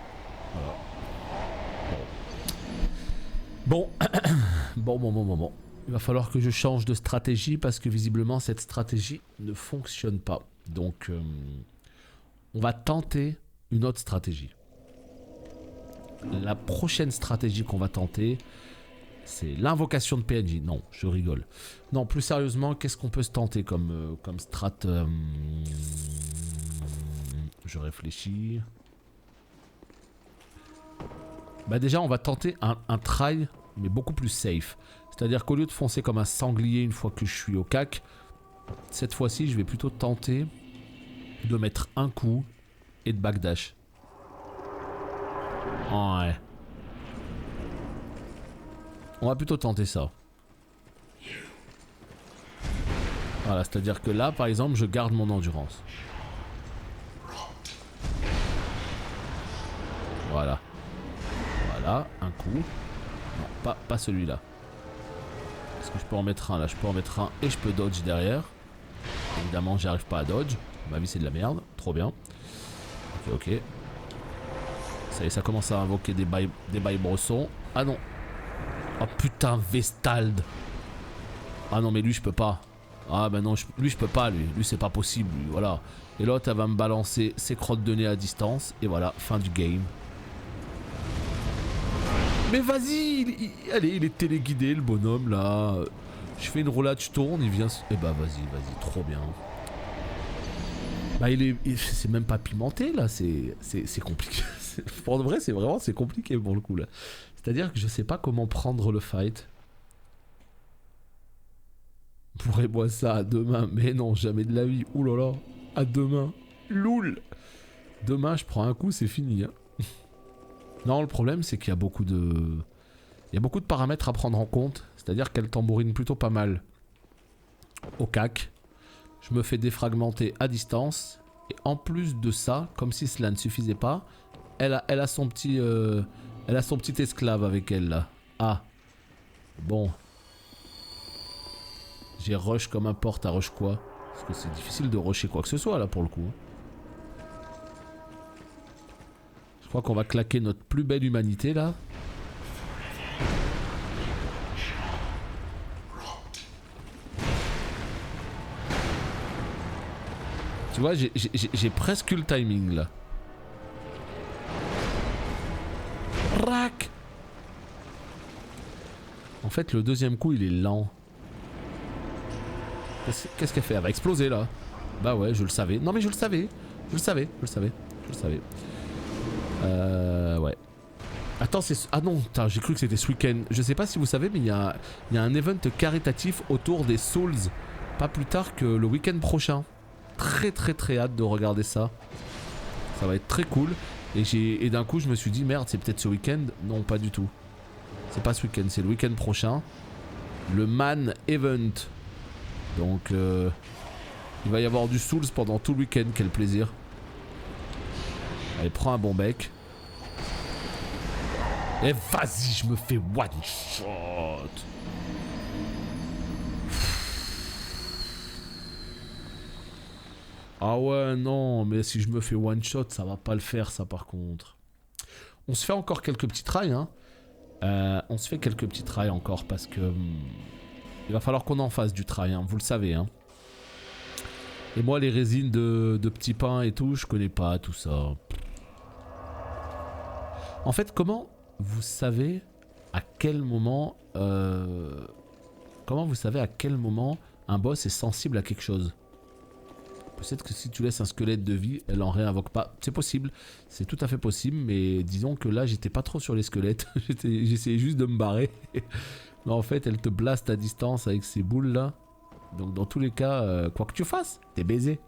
Voilà. Bon, bon. Il va falloir que je change de stratégie parce que visiblement cette stratégie ne fonctionne pas. Donc, on va tenter une autre stratégie. La prochaine stratégie qu'on va tenter, c'est l'invocation de PNJ. Non, je rigole. Non, plus sérieusement, qu'est-ce qu'on peut se tenter comme strat Je réfléchis. Bah déjà on va tenter un try mais beaucoup plus safe. C'est-à-dire qu'au lieu de foncer comme un sanglier une fois que je suis au cac, cette fois-ci je vais plutôt tenter de mettre un coup et de backdash. Ouais. On va plutôt tenter ça. Voilà, c'est-à-dire que là par exemple je garde mon endurance. Voilà. Voilà, un coup. Non, pas celui-là. Est-ce que je peux en mettre un là? Je peux en mettre un et je peux dodge derrière. Évidemment, j'arrive pas à dodge. Ma vie, c'est de la merde. Trop bien. Ok, ok. Ça y est, ça commence à invoquer des bails brossons. Ah non. Oh putain, Vestald. Ah non, mais lui, je peux pas. Ah bah non, lui, je peux pas, lui. Lui, c'est pas possible, lui. Voilà. Et l'autre, elle va me balancer ses crottes de nez à distance. Et voilà, fin du game. Mais vas-y, allez, il est téléguidé le bonhomme là. Je fais une roulade, je tourne, il vient. Eh bah vas-y, trop bien. Bah c'est même pas pimenté là, c'est compliqué. Pour de vrai, c'est compliqué pour le coup là. C'est-à-dire que je sais pas comment prendre le fight. Pourrais-moi ça à deux mains, mais non, jamais de la vie. Ouh là là, à deux mains. Loul. Demain, je prends un coup, c'est fini. Hein. Non, le problème, c'est qu'il y a beaucoup de... Il y a beaucoup de paramètres à prendre en compte. C'est-à-dire qu'elle tambourine plutôt pas mal au cac. Je me fais défragmenter à distance. Et en plus de ça, comme si cela ne suffisait pas, elle a son petit... elle a son petit esclave avec elle, là. Ah. Bon. J'ai rush comme un porte à rush quoi? Parce que c'est difficile de rusher quoi que ce soit, là, pour le coup. Je crois qu'on va claquer notre plus belle humanité là. Tu vois, j'ai presque eu le timing là. Rac. En fait, le deuxième coup il est lent. Qu'est-ce qu'elle fait? Elle va exploser là. Bah ouais, je le savais. Non mais je le savais. Je le savais. Ouais. Attends, c'est... Ah non, j'ai cru que c'était ce week-end. Je sais pas si vous savez, mais il y a un event caritatif autour des Souls. Pas plus tard que le week-end prochain. Très hâte de regarder ça. Ça va être très cool. Et d'un coup, je me suis dit, merde, c'est peut-être ce week-end. Non, pas du tout. C'est pas ce week-end, c'est le week-end prochain. Le Man Event. Donc, il va y avoir du Souls pendant tout le week-end. Quel plaisir. Allez, prends un bon bec. Et vas-y, je me fais one shot. Ah ouais, non, mais si je me fais one shot, ça va pas le faire, ça par contre. On se fait encore quelques petits tries, hein. On se fait quelques petits tries encore parce que... il va falloir qu'on en fasse du try, hein, vous le savez, hein. Et moi, les résines de petits pains et tout, je connais pas tout ça. En fait, comment vous savez à quel moment... comment vous savez à quel moment un boss est sensible à quelque chose? Peut-être que si tu laisses un squelette de vie, elle en réinvoque pas. C'est possible, c'est tout à fait possible, mais disons que là, j'étais pas trop sur les squelettes. J'essayais juste de me barrer. Mais en fait, elle te blaste à distance avec ces boules là. Donc dans tous les cas, quoi que tu fasses, t'es baisé.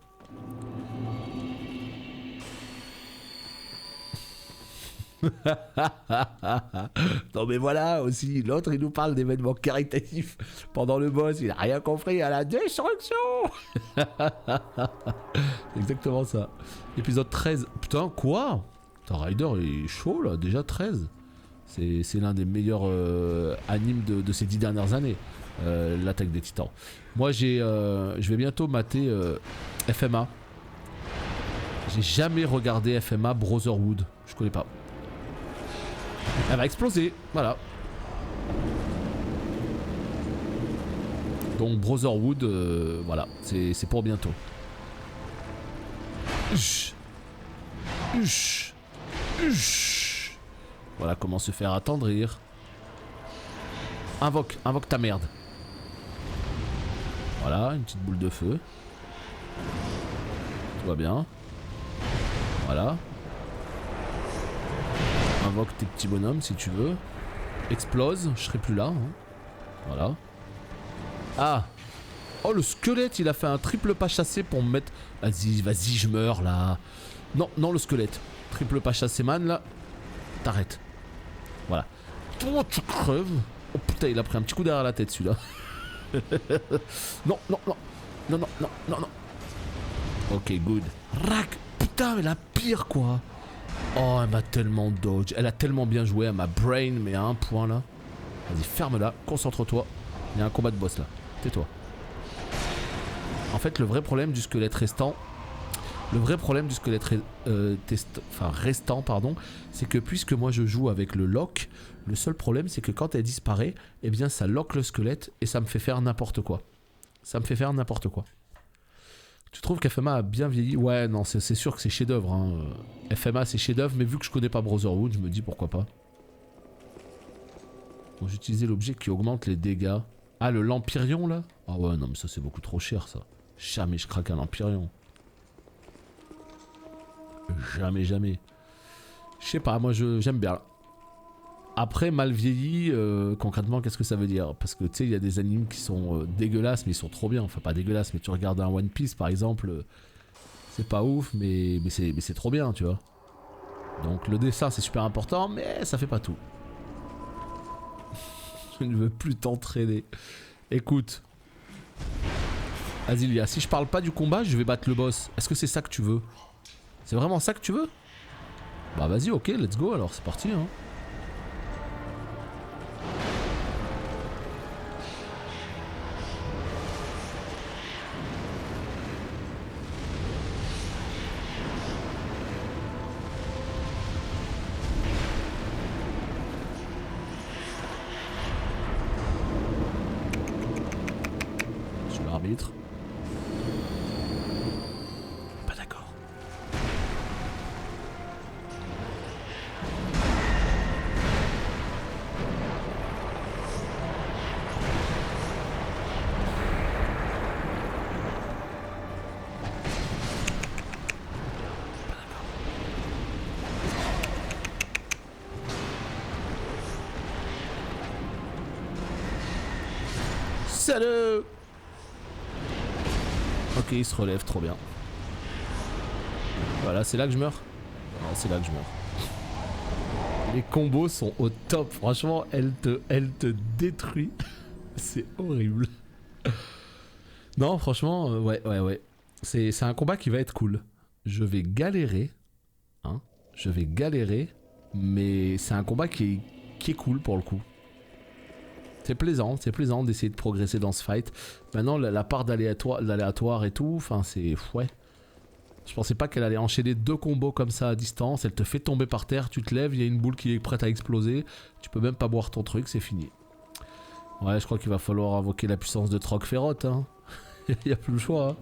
Non mais voilà aussi, l'autre il nous parle d'événements caritatifs pendant le boss, il a rien compris à la destruction. Exactement ça. Épisode 13. Putain quoi? Putain, Ryder est chaud là, déjà 13. C'est l'un des meilleurs animes de ces 10 dernières années. L'attaque des titans. Moi je vais bientôt mater FMA. J'ai jamais regardé FMA Brotherhood. Je connais pas. Elle va exploser, voilà. Donc Brotherhood, voilà, c'est pour bientôt. Voilà comment se faire attendrir. Invoque ta merde. Voilà, une petite boule de feu. Tout va bien. Voilà. Invoque tes petits bonhommes si tu veux. Explose, je serai plus là. Hein. Voilà. Ah. Oh, le squelette, il a fait un triple pas chassé pour me mettre... Vas-y, vas-y, je meurs là. Non, non, le squelette. Triple pas chassé, man, là. T'arrêtes. Voilà. Oh, tu crèves. Oh putain, il a pris un petit coup derrière la tête, celui-là. Non, non, non. Non, non, non, non, non. Ok, good. Rack. Putain, mais la pire, quoi. Oh, elle m'a tellement dodge. Elle a tellement bien joué. Elle m'a brain, mais à un point, là. Vas-y, ferme-la. Concentre-toi. Il y a un combat de boss, là. Tais-toi. En fait, le vrai problème du squelette restant... restant, pardon, c'est que puisque moi je joue avec le lock, le seul problème c'est que quand elle disparaît, eh bien ça lock le squelette et ça me fait faire n'importe quoi. Ça me fait faire n'importe quoi. Tu trouves qu'FMA a bien vieilli? Ouais, non, c'est sûr que c'est chef-d'œuvre. Hein. FMA c'est chef-d'œuvre, mais vu que je connais pas Brotherhood, je me dis pourquoi pas. Bon, j'ai utilisé l'objet qui augmente les dégâts. Ah, le Lampyrion là? Ah ouais, non, mais ça c'est beaucoup trop cher ça. Jamais je craque un Lampyrion. Jamais, jamais. Je sais pas, moi j'aime bien. Après, mal vieilli, concrètement, qu'est-ce que ça veut dire? Parce que tu sais, il y a des animes qui sont dégueulasses, mais ils sont trop bien. Enfin, pas dégueulasses, mais tu regardes un One Piece par exemple, c'est pas ouf, mais c'est trop bien, tu vois. Donc le dessin c'est super important, mais ça fait pas tout. Je ne veux plus t'entraîner. Écoute. Azilia, si je parle pas du combat, je vais battre le boss. Est-ce que c'est ça que tu veux? C'est vraiment ça que tu veux? Bah vas-y, ok, let's go alors, c'est parti hein. Je suis l'arbitre. Pas d'accord. Salut. Ok, il se relève, trop bien. Voilà, c'est là que je meurs. Non, c'est là que je meurs. Les combos sont au top. Franchement, elle te détruit. C'est horrible. Non, franchement, ouais. C'est un combat qui va être cool. Je vais galérer. Hein. Je vais galérer. Mais c'est un combat qui est cool pour le coup. C'est plaisant d'essayer de progresser dans ce fight. Maintenant, la part d'aléatoire et tout, enfin, c'est... Ouais. Je pensais pas qu'elle allait enchaîner 2 combos comme ça à distance. Elle te fait tomber par terre, tu te lèves, il y a une boule qui est prête à exploser. Tu peux même pas boire ton truc, c'est fini. Ouais, je crois qu'il va falloir invoquer la puissance de Troc Férote. Hein. Il n'y a plus le choix. Hein.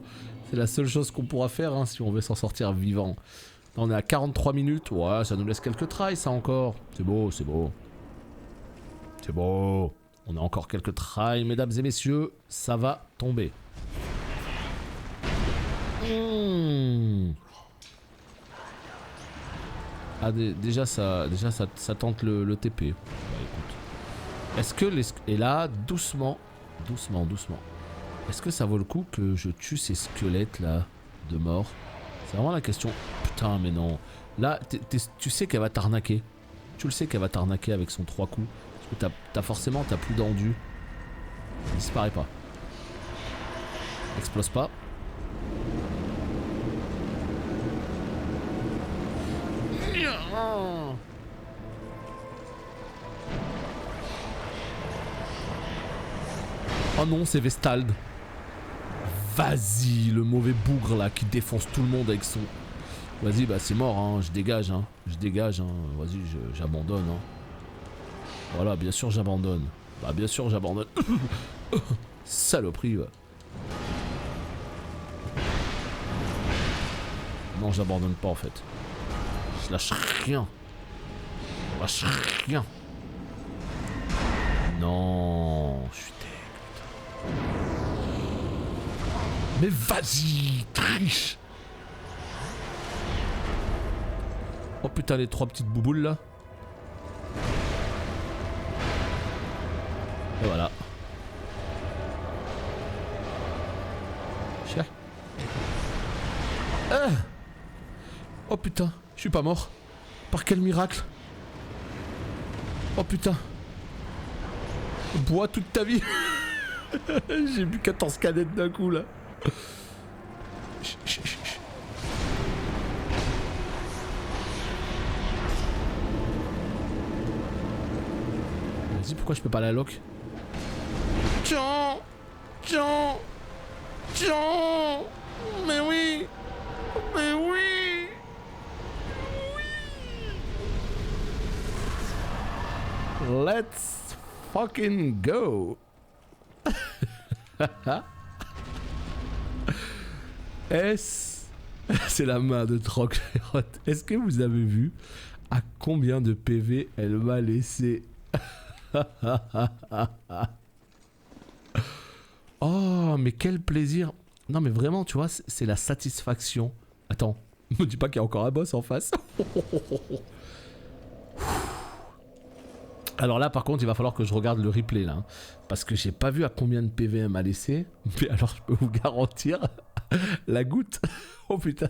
C'est la seule chose qu'on pourra faire hein, si on veut s'en sortir vivant. Là, on est à 43 minutes. Ouais, ça nous laisse quelques tries, ça encore. C'est beau, c'est beau. C'est beau. On a encore quelques tries, mesdames et messieurs. Ça va tomber. Ah, déjà ça tente le TP. Bah, écoute. Est-ce que les... Et là, doucement. Est-ce que ça vaut le coup que je tue ces squelettes là de mort? C'est vraiment la question. Putain, mais non. Là, tu sais qu'elle va t'arnaquer. Tu le sais qu'elle va t'arnaquer avec son 3 coups. Parce que t'as plus d'endu. Disparaît pas. Explose pas. Oh non, c'est Vestald. Vas-y, le mauvais bougre là qui défonce tout le monde avec son... Vas-y, bah c'est mort, hein. Je dégage. Hein. Vas-y, j'abandonne. Hein. Voilà, bien sûr j'abandonne. Bah bien sûr j'abandonne. Saloperie, ouais. Non, j'abandonne pas en fait. Je lâche rien. Non, je suis dégoûté. Mais vas-y, triche. Oh putain, les 3 petites bouboules là. Et voilà. Chien. Ah. Oh putain, je suis pas mort. Par quel miracle? Oh putain. Bois toute ta vie. J'ai bu 14 canettes d'un coup là. Vas-y, pourquoi je peux pas la lock? Tiens, tiens, tiens. Mais oui, mais oui, oui. Let's fucking go. C'est la main de Troc. Est-ce que vous avez vu à combien de PV elle m'a laissé? Oh, mais quel plaisir. Non, mais vraiment, tu vois, c'est la satisfaction. Attends, me dis pas qu'il y a encore un boss en face. Alors là, par contre, il va falloir que je regarde le replay là. Hein, parce que j'ai pas vu à combien de PV elle m'a laissé. Mais alors, je peux vous garantir la goutte. Oh putain.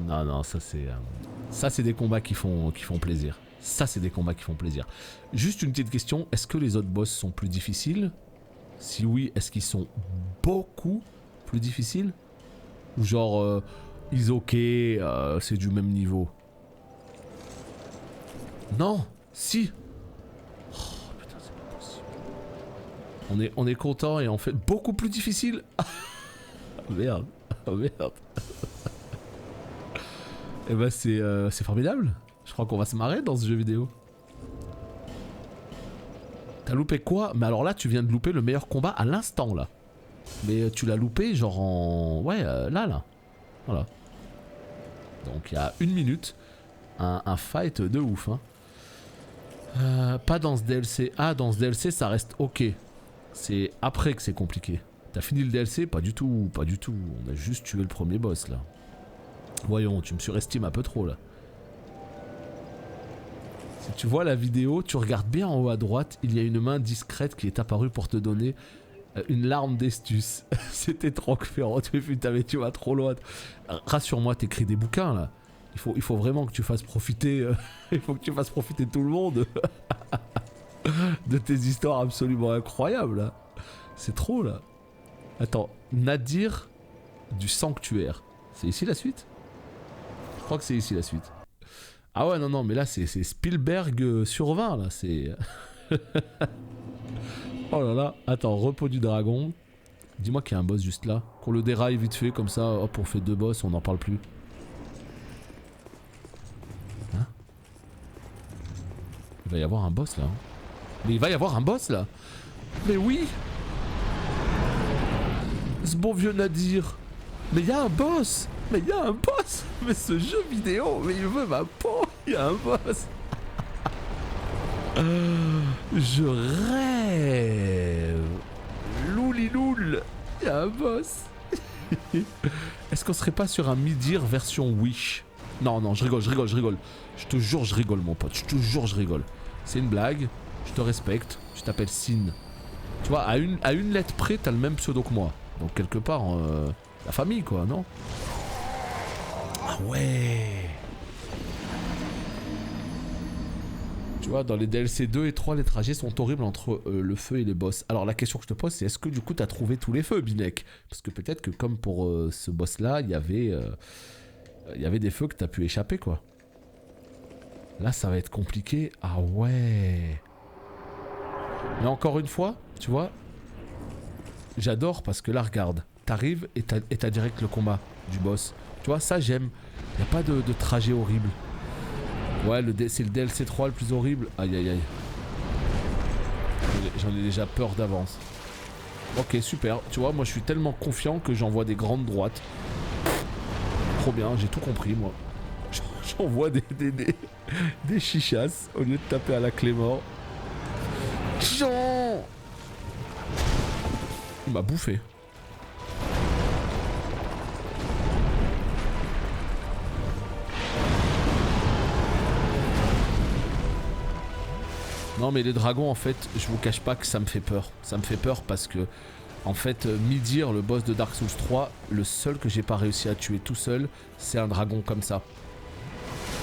Non, non, ça c'est des combats qui font plaisir. Ça, c'est des combats qui font plaisir. Juste une petite question. Est-ce que les autres boss sont plus difficiles? Si oui, est-ce qu'ils sont beaucoup plus difficiles? Ou genre, ils ok, c'est du même niveau? Non. Si. Oh putain, c'est pas possible. On est content et en fait beaucoup plus difficile. Merde. Oh merde. Et bah c'est formidable. Je crois qu'on va se marrer dans ce jeu vidéo. T'as loupé quoi? Mais alors là tu viens de louper le meilleur combat à l'instant là. Mais tu l'as loupé genre en... Ouais là. Voilà. Donc il y a 1 minute. Un fight de ouf hein. Pas dans ce DLC. Ah, dans ce DLC, ça reste ok. C'est après que c'est compliqué. T'as fini le DLC? Pas du tout, pas du tout. On a juste tué le premier boss là. Voyons, tu me surestimes un peu trop là. Si tu vois la vidéo, tu regardes bien en haut à droite, il y a une main discrète qui est apparue pour te donner une larme d'estus. C'était trop ferrant. Putain, mais tu vas trop loin. Rassure-moi, t'écris des bouquins là. Il faut vraiment que tu fasses profiter. Il faut que tu fasses profiter tout le monde de tes histoires absolument incroyables. Là. C'est trop là. Attends, Nadir du Sanctuaire. C'est ici la suite? Je crois que c'est ici la suite. Ah ouais, non, mais là c'est Spielberg sur 20 là. C'est. Oh là là. Attends, repos du dragon. Dis-moi qu'il y a un boss juste là. Qu'on le déraille vite fait comme ça. Hop, on fait 2 boss, on n'en parle plus. Il va y avoir un boss là. Mais il va y avoir un boss là. Mais oui. Ce bon vieux Nadir. Mais il y a un boss. Mais il y a un boss. Mais ce jeu vidéo. Mais il veut ma peau. Il y a un boss. Je rêve. Louliloul. Il y a un boss. Est-ce qu'on serait pas sur un Midir version Wish? Non, je rigole. Je te jure, je rigole, mon pote. Je te jure, je rigole. C'est une blague. Je te respecte. Je t'appelle Sin. Tu vois, à une lettre près, t'as le même pseudo que moi. Donc, quelque part, la famille, quoi, non? Ah ouais. Tu vois, dans les DLC 2 et 3, les trajets sont horribles entre le feu et les boss. Alors, la question que je te pose, c'est est-ce que du coup, t'as trouvé tous les feux, Binek? Parce que peut-être que, comme pour ce boss-là, il y avait des feux que t'as pu échapper, quoi. Là, ça va être compliqué. Ah ouais. Mais encore une fois, tu vois, j'adore parce que là, regarde. T'arrives et t'as direct le combat du boss. Tu vois, ça, j'aime. Y a pas de trajet horrible. Ouais, c'est le DLC 3 le plus horrible. Aïe, aïe, aïe. J'en ai déjà peur d'avance. Ok, super. Tu vois, moi, je suis tellement confiant que j'envoie des grandes droites. Trop bien, j'ai tout compris, moi. J'envoie des chichas au lieu de taper à la clé mort. Jean! Il m'a bouffé. Non mais les dragons en fait, je vous cache pas que ça me fait peur. Ça me fait peur parce que en fait Midir, le boss de Dark Souls 3, le seul que j'ai pas réussi à tuer tout seul, c'est un dragon comme ça.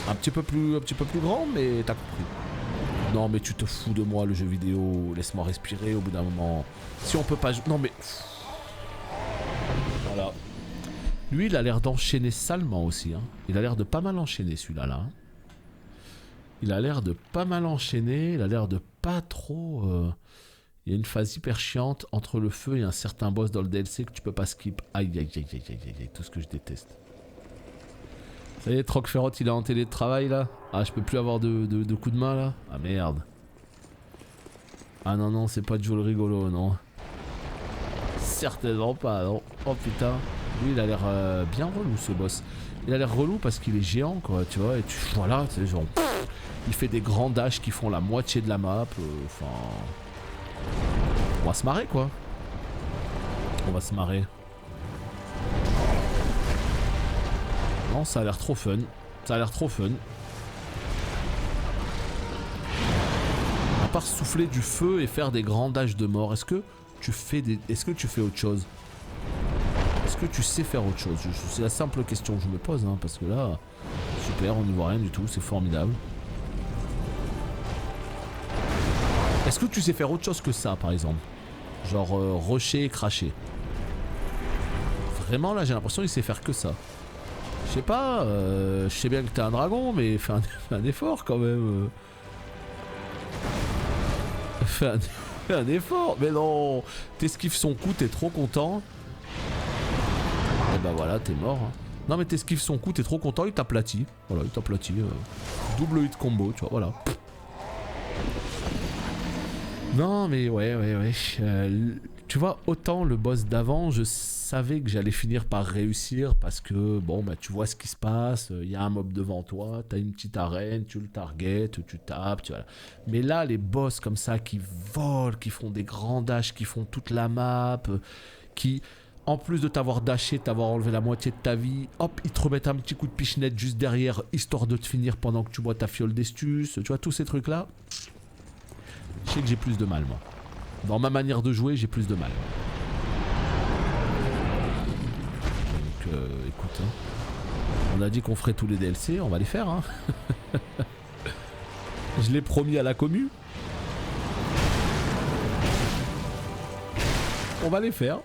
Un petit peu plus grand, mais t'as compris. Non mais tu te fous de moi le jeu vidéo, laisse-moi respirer au bout d'un moment. Si on peut pas... Non mais... Voilà. Lui il a l'air d'enchaîner salement aussi. Hein. Il a l'air de pas mal enchaîner celui-là. Là. Il a l'air de pas mal enchaîner, il a l'air de pas trop... Il y a une phase hyper chiante entre le feu et un certain boss dans le DLC que tu peux pas skip. Aïe aïe aïe aïe aïe aïe, tout ce que je déteste. Ça y est, Troc-Ferrot il est en télétravail là. Ah je peux plus avoir de coups de main là. Ah merde. Ah non non c'est pas Joe le rigolo non. Certainement pas non. Oh putain. Lui il a l'air bien relou ce boss. Il a l'air relou parce qu'il est géant quoi tu vois. Et tu voilà c'est genre... Il fait des grands dashs qui font la moitié de la map. Enfin... On va se marrer quoi. On va se marrer. Non, ça a l'air trop fun. Ça a l'air trop fun. À part souffler du feu et faire des grands dashs de mort, est-ce que tu fais autre chose? Est-ce que tu sais faire autre chose? C'est la simple question que je me pose, hein, parce que là, super, on n'y voit rien du tout, c'est formidable. Est-ce que tu sais faire autre chose que ça, par exemple? Genre rusher et cracher. Vraiment, là, j'ai l'impression qu'il sait faire que ça. Je sais pas, je sais bien que t'es un dragon, mais fais un effort quand même. Fais un effort, mais non. T'esquives son coup, t'es trop content. Et bah voilà, t'es mort. Non mais t'esquives son coup, t'es trop content, il t'aplatit. Voilà, il t'aplatit. Double hit combo, tu vois, voilà. Non mais ouais. Tu vois, autant le boss d'avant, je savais que j'allais finir par réussir parce que, bon, bah tu vois ce qui se passe, il y a un mob devant toi, t'as une petite arène, tu le target, tu tapes, tu vois. Mais là, les boss comme ça qui volent, qui font des grands dashs, qui font toute la map, qui, en plus de t'avoir dashé, t'avoir enlevé la moitié de ta vie, hop, ils te remettent un petit coup de pichenette juste derrière, histoire de te finir pendant que tu bois ta fiole d'estus, tu vois, tous ces trucs-là. Je sais que j'ai plus de mal, moi. Dans ma manière de jouer, j'ai plus de mal. Donc, écoute, hein. On a dit qu'on ferait tous les DLC, on va les faire, hein. Je l'ai promis à la commu. On va les faire.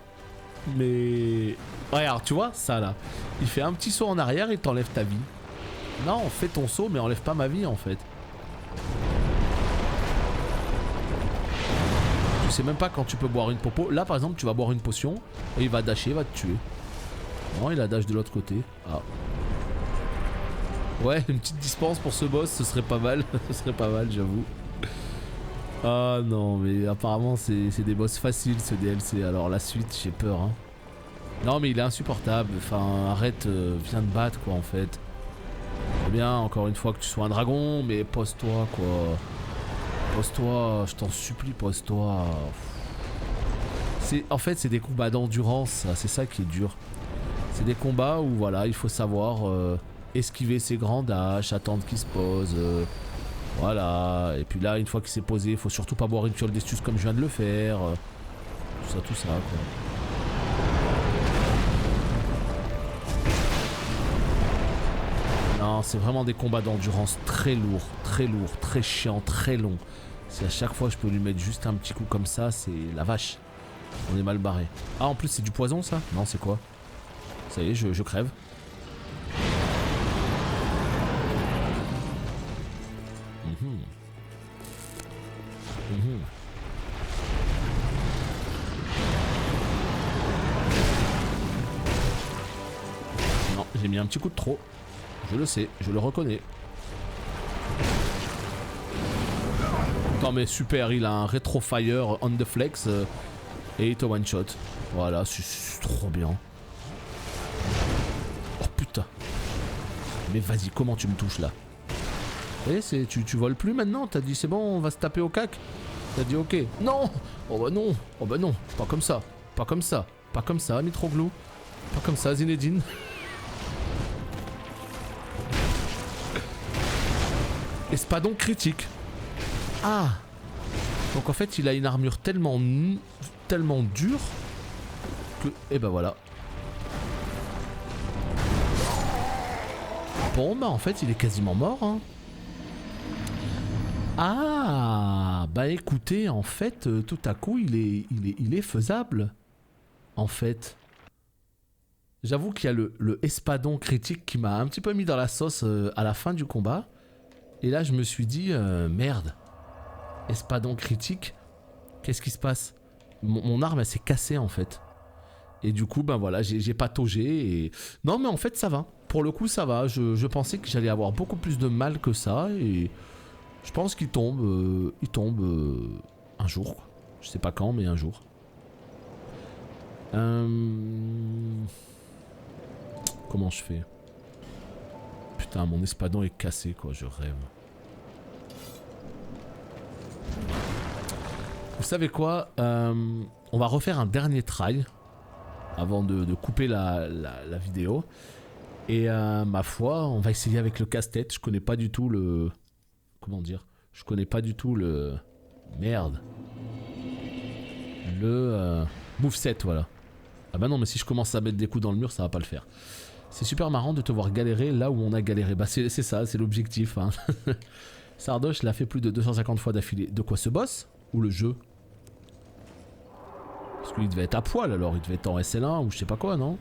Mais... Regarde, tu vois, ça là. Il fait un petit saut en arrière et t'enlève ta vie. Non, fais ton saut, mais enlève pas ma vie, en fait. Tu sais même pas quand tu peux boire une popo. Là par exemple tu vas boire une potion et il va dasher, il va te tuer. Non, il a dash de l'autre côté. Ah. Ouais, une petite dispense pour ce boss, ce serait pas mal. Ce serait pas mal, j'avoue. Ah non, mais apparemment c'est des boss faciles ce DLC. Alors la suite, j'ai peur. Hein. Non mais il est insupportable. Enfin, arrête, viens te battre quoi en fait. C'est bien encore une fois que tu sois un dragon, mais pose-toi quoi. Pose-toi, je t'en supplie, pose-toi. En fait, c'est des combats d'endurance, c'est ça qui est dur. C'est des combats où voilà, il faut savoir esquiver ses grands dashs, attendre qu'il se pose. Voilà, et puis là, une fois qu'il s'est posé, il faut surtout pas boire une fiole d'estus comme je viens de le faire. Tout ça, quoi. Non, c'est vraiment des combats d'endurance très lourds, très chiants, très longs. Si à chaque fois je peux lui mettre juste un petit coup comme ça, c'est la vache. On est mal barré. Ah, en plus c'est du poison ça? Non, c'est quoi? Ça y est, je crève. Non, j'ai mis un petit coup de trop. Je le sais, je le reconnais. Non mais super, il a un rétro fire on the flex et il te one shot. Voilà, c'est trop bien. Oh putain. Mais vas-y, comment tu me touches là? Eh, tu voles plus maintenant? T'as dit c'est bon, on va se taper au cac? T'as dit ok. Non. Oh bah non. Oh bah non. Pas comme ça. Pas comme ça. Pas comme ça, Mitroglou. Pas comme ça, Zinedine. Espadon critique. Ah. Donc en fait il a une armure tellement dure que... Et ben voilà. Bon bah en fait il est quasiment mort hein. Ah bah écoutez en fait tout à coup il est faisable. En fait. J'avoue qu'il y a le espadon critique qui m'a un petit peu mis dans la sauce à la fin du combat. Et là je me suis dit merde. Espadon critique. Qu'est-ce qui se passe? Mon arme elle s'est cassée en fait. Et du coup ben voilà j'ai pataugé et... Non mais en fait ça va. Pour le coup ça va. Je pensais que j'allais avoir beaucoup plus de mal que ça. Et je pense qu'il tombe. Un jour. Je sais pas quand mais un jour. Comment je fais? Putain, mon espadon est cassé quoi, je rêve. Vous savez quoi? On va refaire un dernier try avant de couper la vidéo. Et ma foi, on va essayer avec le casse-tête. Je connais pas du tout le... Comment dire? Je connais pas du tout le... Merde. Le moveset, voilà. Ah bah non, mais si je commence à mettre des coups dans le mur, ça va pas le faire. C'est super marrant de te voir galérer là où on a galéré. Bah c'est ça, c'est l'objectif. Hein. Sardoche l'a fait plus de 250 fois d'affilée. De quoi, ce boss? Ou le jeu? Parce qu'il devait être à poil alors, il devait être en SL1 ou je sais pas quoi, non?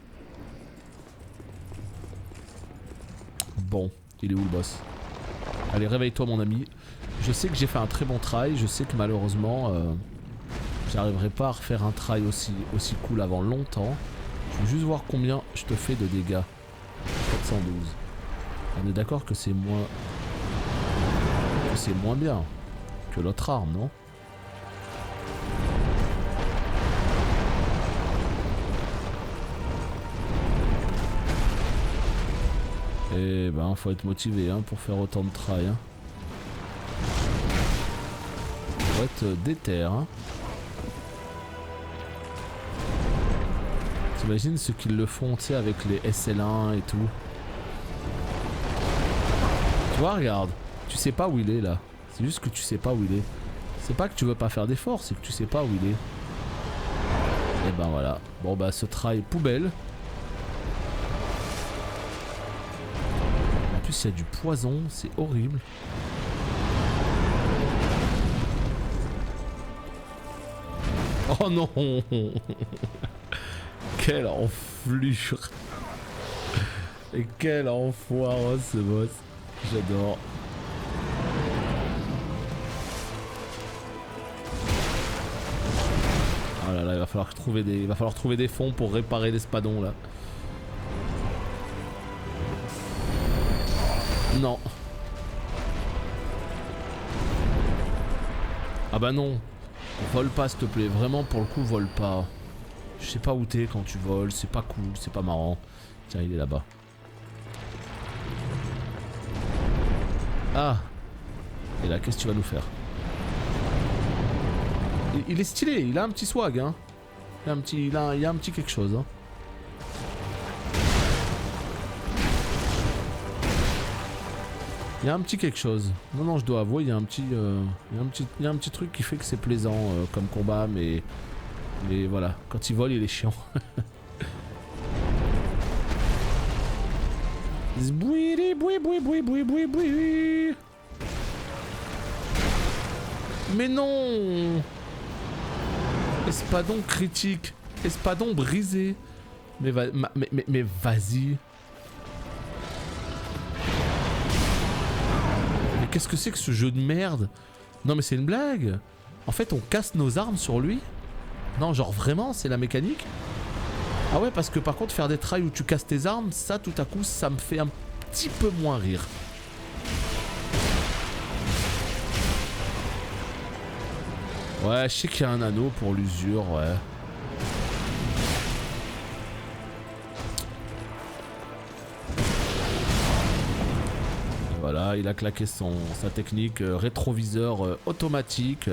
Bon, il est où le boss? Allez, réveille-toi mon ami. Je sais que j'ai fait un très bon try, je sais que malheureusement... j'arriverai pas à refaire un try aussi cool avant longtemps. Je veux juste voir combien je te fais de dégâts. 412. On est d'accord que c'est moins... bien que l'autre arme, non? Eh ben, faut être motivé hein, pour faire autant de try. Hein. Faut être déter. Hein. T'imagines ceux qui le font, tu sais, avec les SL1 et tout. Tu vois, regarde. Tu sais pas où il est, là. C'est juste que tu sais pas où il est. C'est pas que tu veux pas faire d'efforts, c'est que tu sais pas où il est. Et ben voilà. Bon bah, ce try poubelle. En plus, il y a du poison. C'est horrible. Oh non. Quelle enflure. Et quel enfoiré ce boss. J'adore. Oh là là, il va falloir trouver des fonds pour réparer l'espadon là. Non. Ah bah non. Vole pas s'il te plaît. Vraiment pour le coup vole pas. Je sais pas où t'es quand tu voles, c'est pas cool, c'est pas marrant. Tiens, il est là-bas. Ah. Et là, qu'est-ce que tu vas nous faire? Il est stylé, il a un petit swag, hein. Il y a un petit quelque chose, hein. Il y a un petit quelque chose. Non, non, je dois avouer, il y a un petit truc qui fait que c'est plaisant comme combat, mais voilà, quand il vole, il est chiant. Mais non! Espadon critique. Espadon brisé. Mais vas-y. Mais qu'est-ce que c'est que ce jeu de merde? Non mais c'est une blague. En fait, on casse nos armes sur lui. Non, genre vraiment, c'est la mécanique? Ah ouais, parce que par contre, faire des trails où tu casses tes armes, ça, tout à coup, ça me fait un petit peu moins rire. Ouais, je sais qu'il y a un anneau pour l'usure, ouais. Voilà, il a claqué sa technique rétroviseur automatique.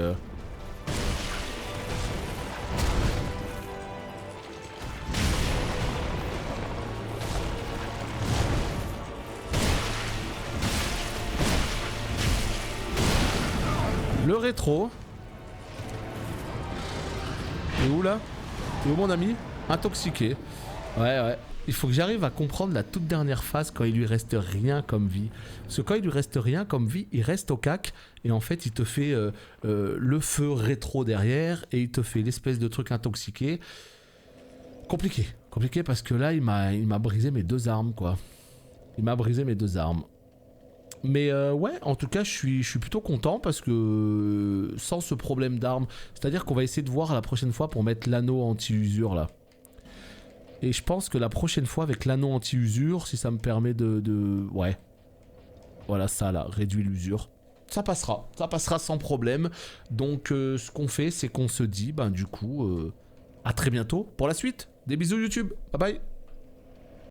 Le rétro. T'es où là? T'es où mon ami? Intoxiqué. Ouais. Il faut que j'arrive à comprendre la toute dernière phase quand il lui reste rien comme vie. Parce que quand il lui reste rien comme vie, il reste au cac et en fait il te fait le feu rétro derrière et il te fait l'espèce de truc intoxiqué. Compliqué parce que là il m'a brisé mes deux armes quoi. Il m'a brisé mes deux armes. Mais ouais, en tout cas, je suis plutôt content parce que sans ce problème d'armes, c'est-à-dire qu'on va essayer de voir la prochaine fois pour mettre l'anneau anti-usure là. Et je pense que la prochaine fois avec l'anneau anti-usure, si ça me permet de... Ouais. Voilà ça là, réduit l'usure. Ça passera sans problème. Donc ce qu'on fait, c'est qu'on se dit, ben du coup, à très bientôt pour la suite. Des bisous YouTube, bye bye.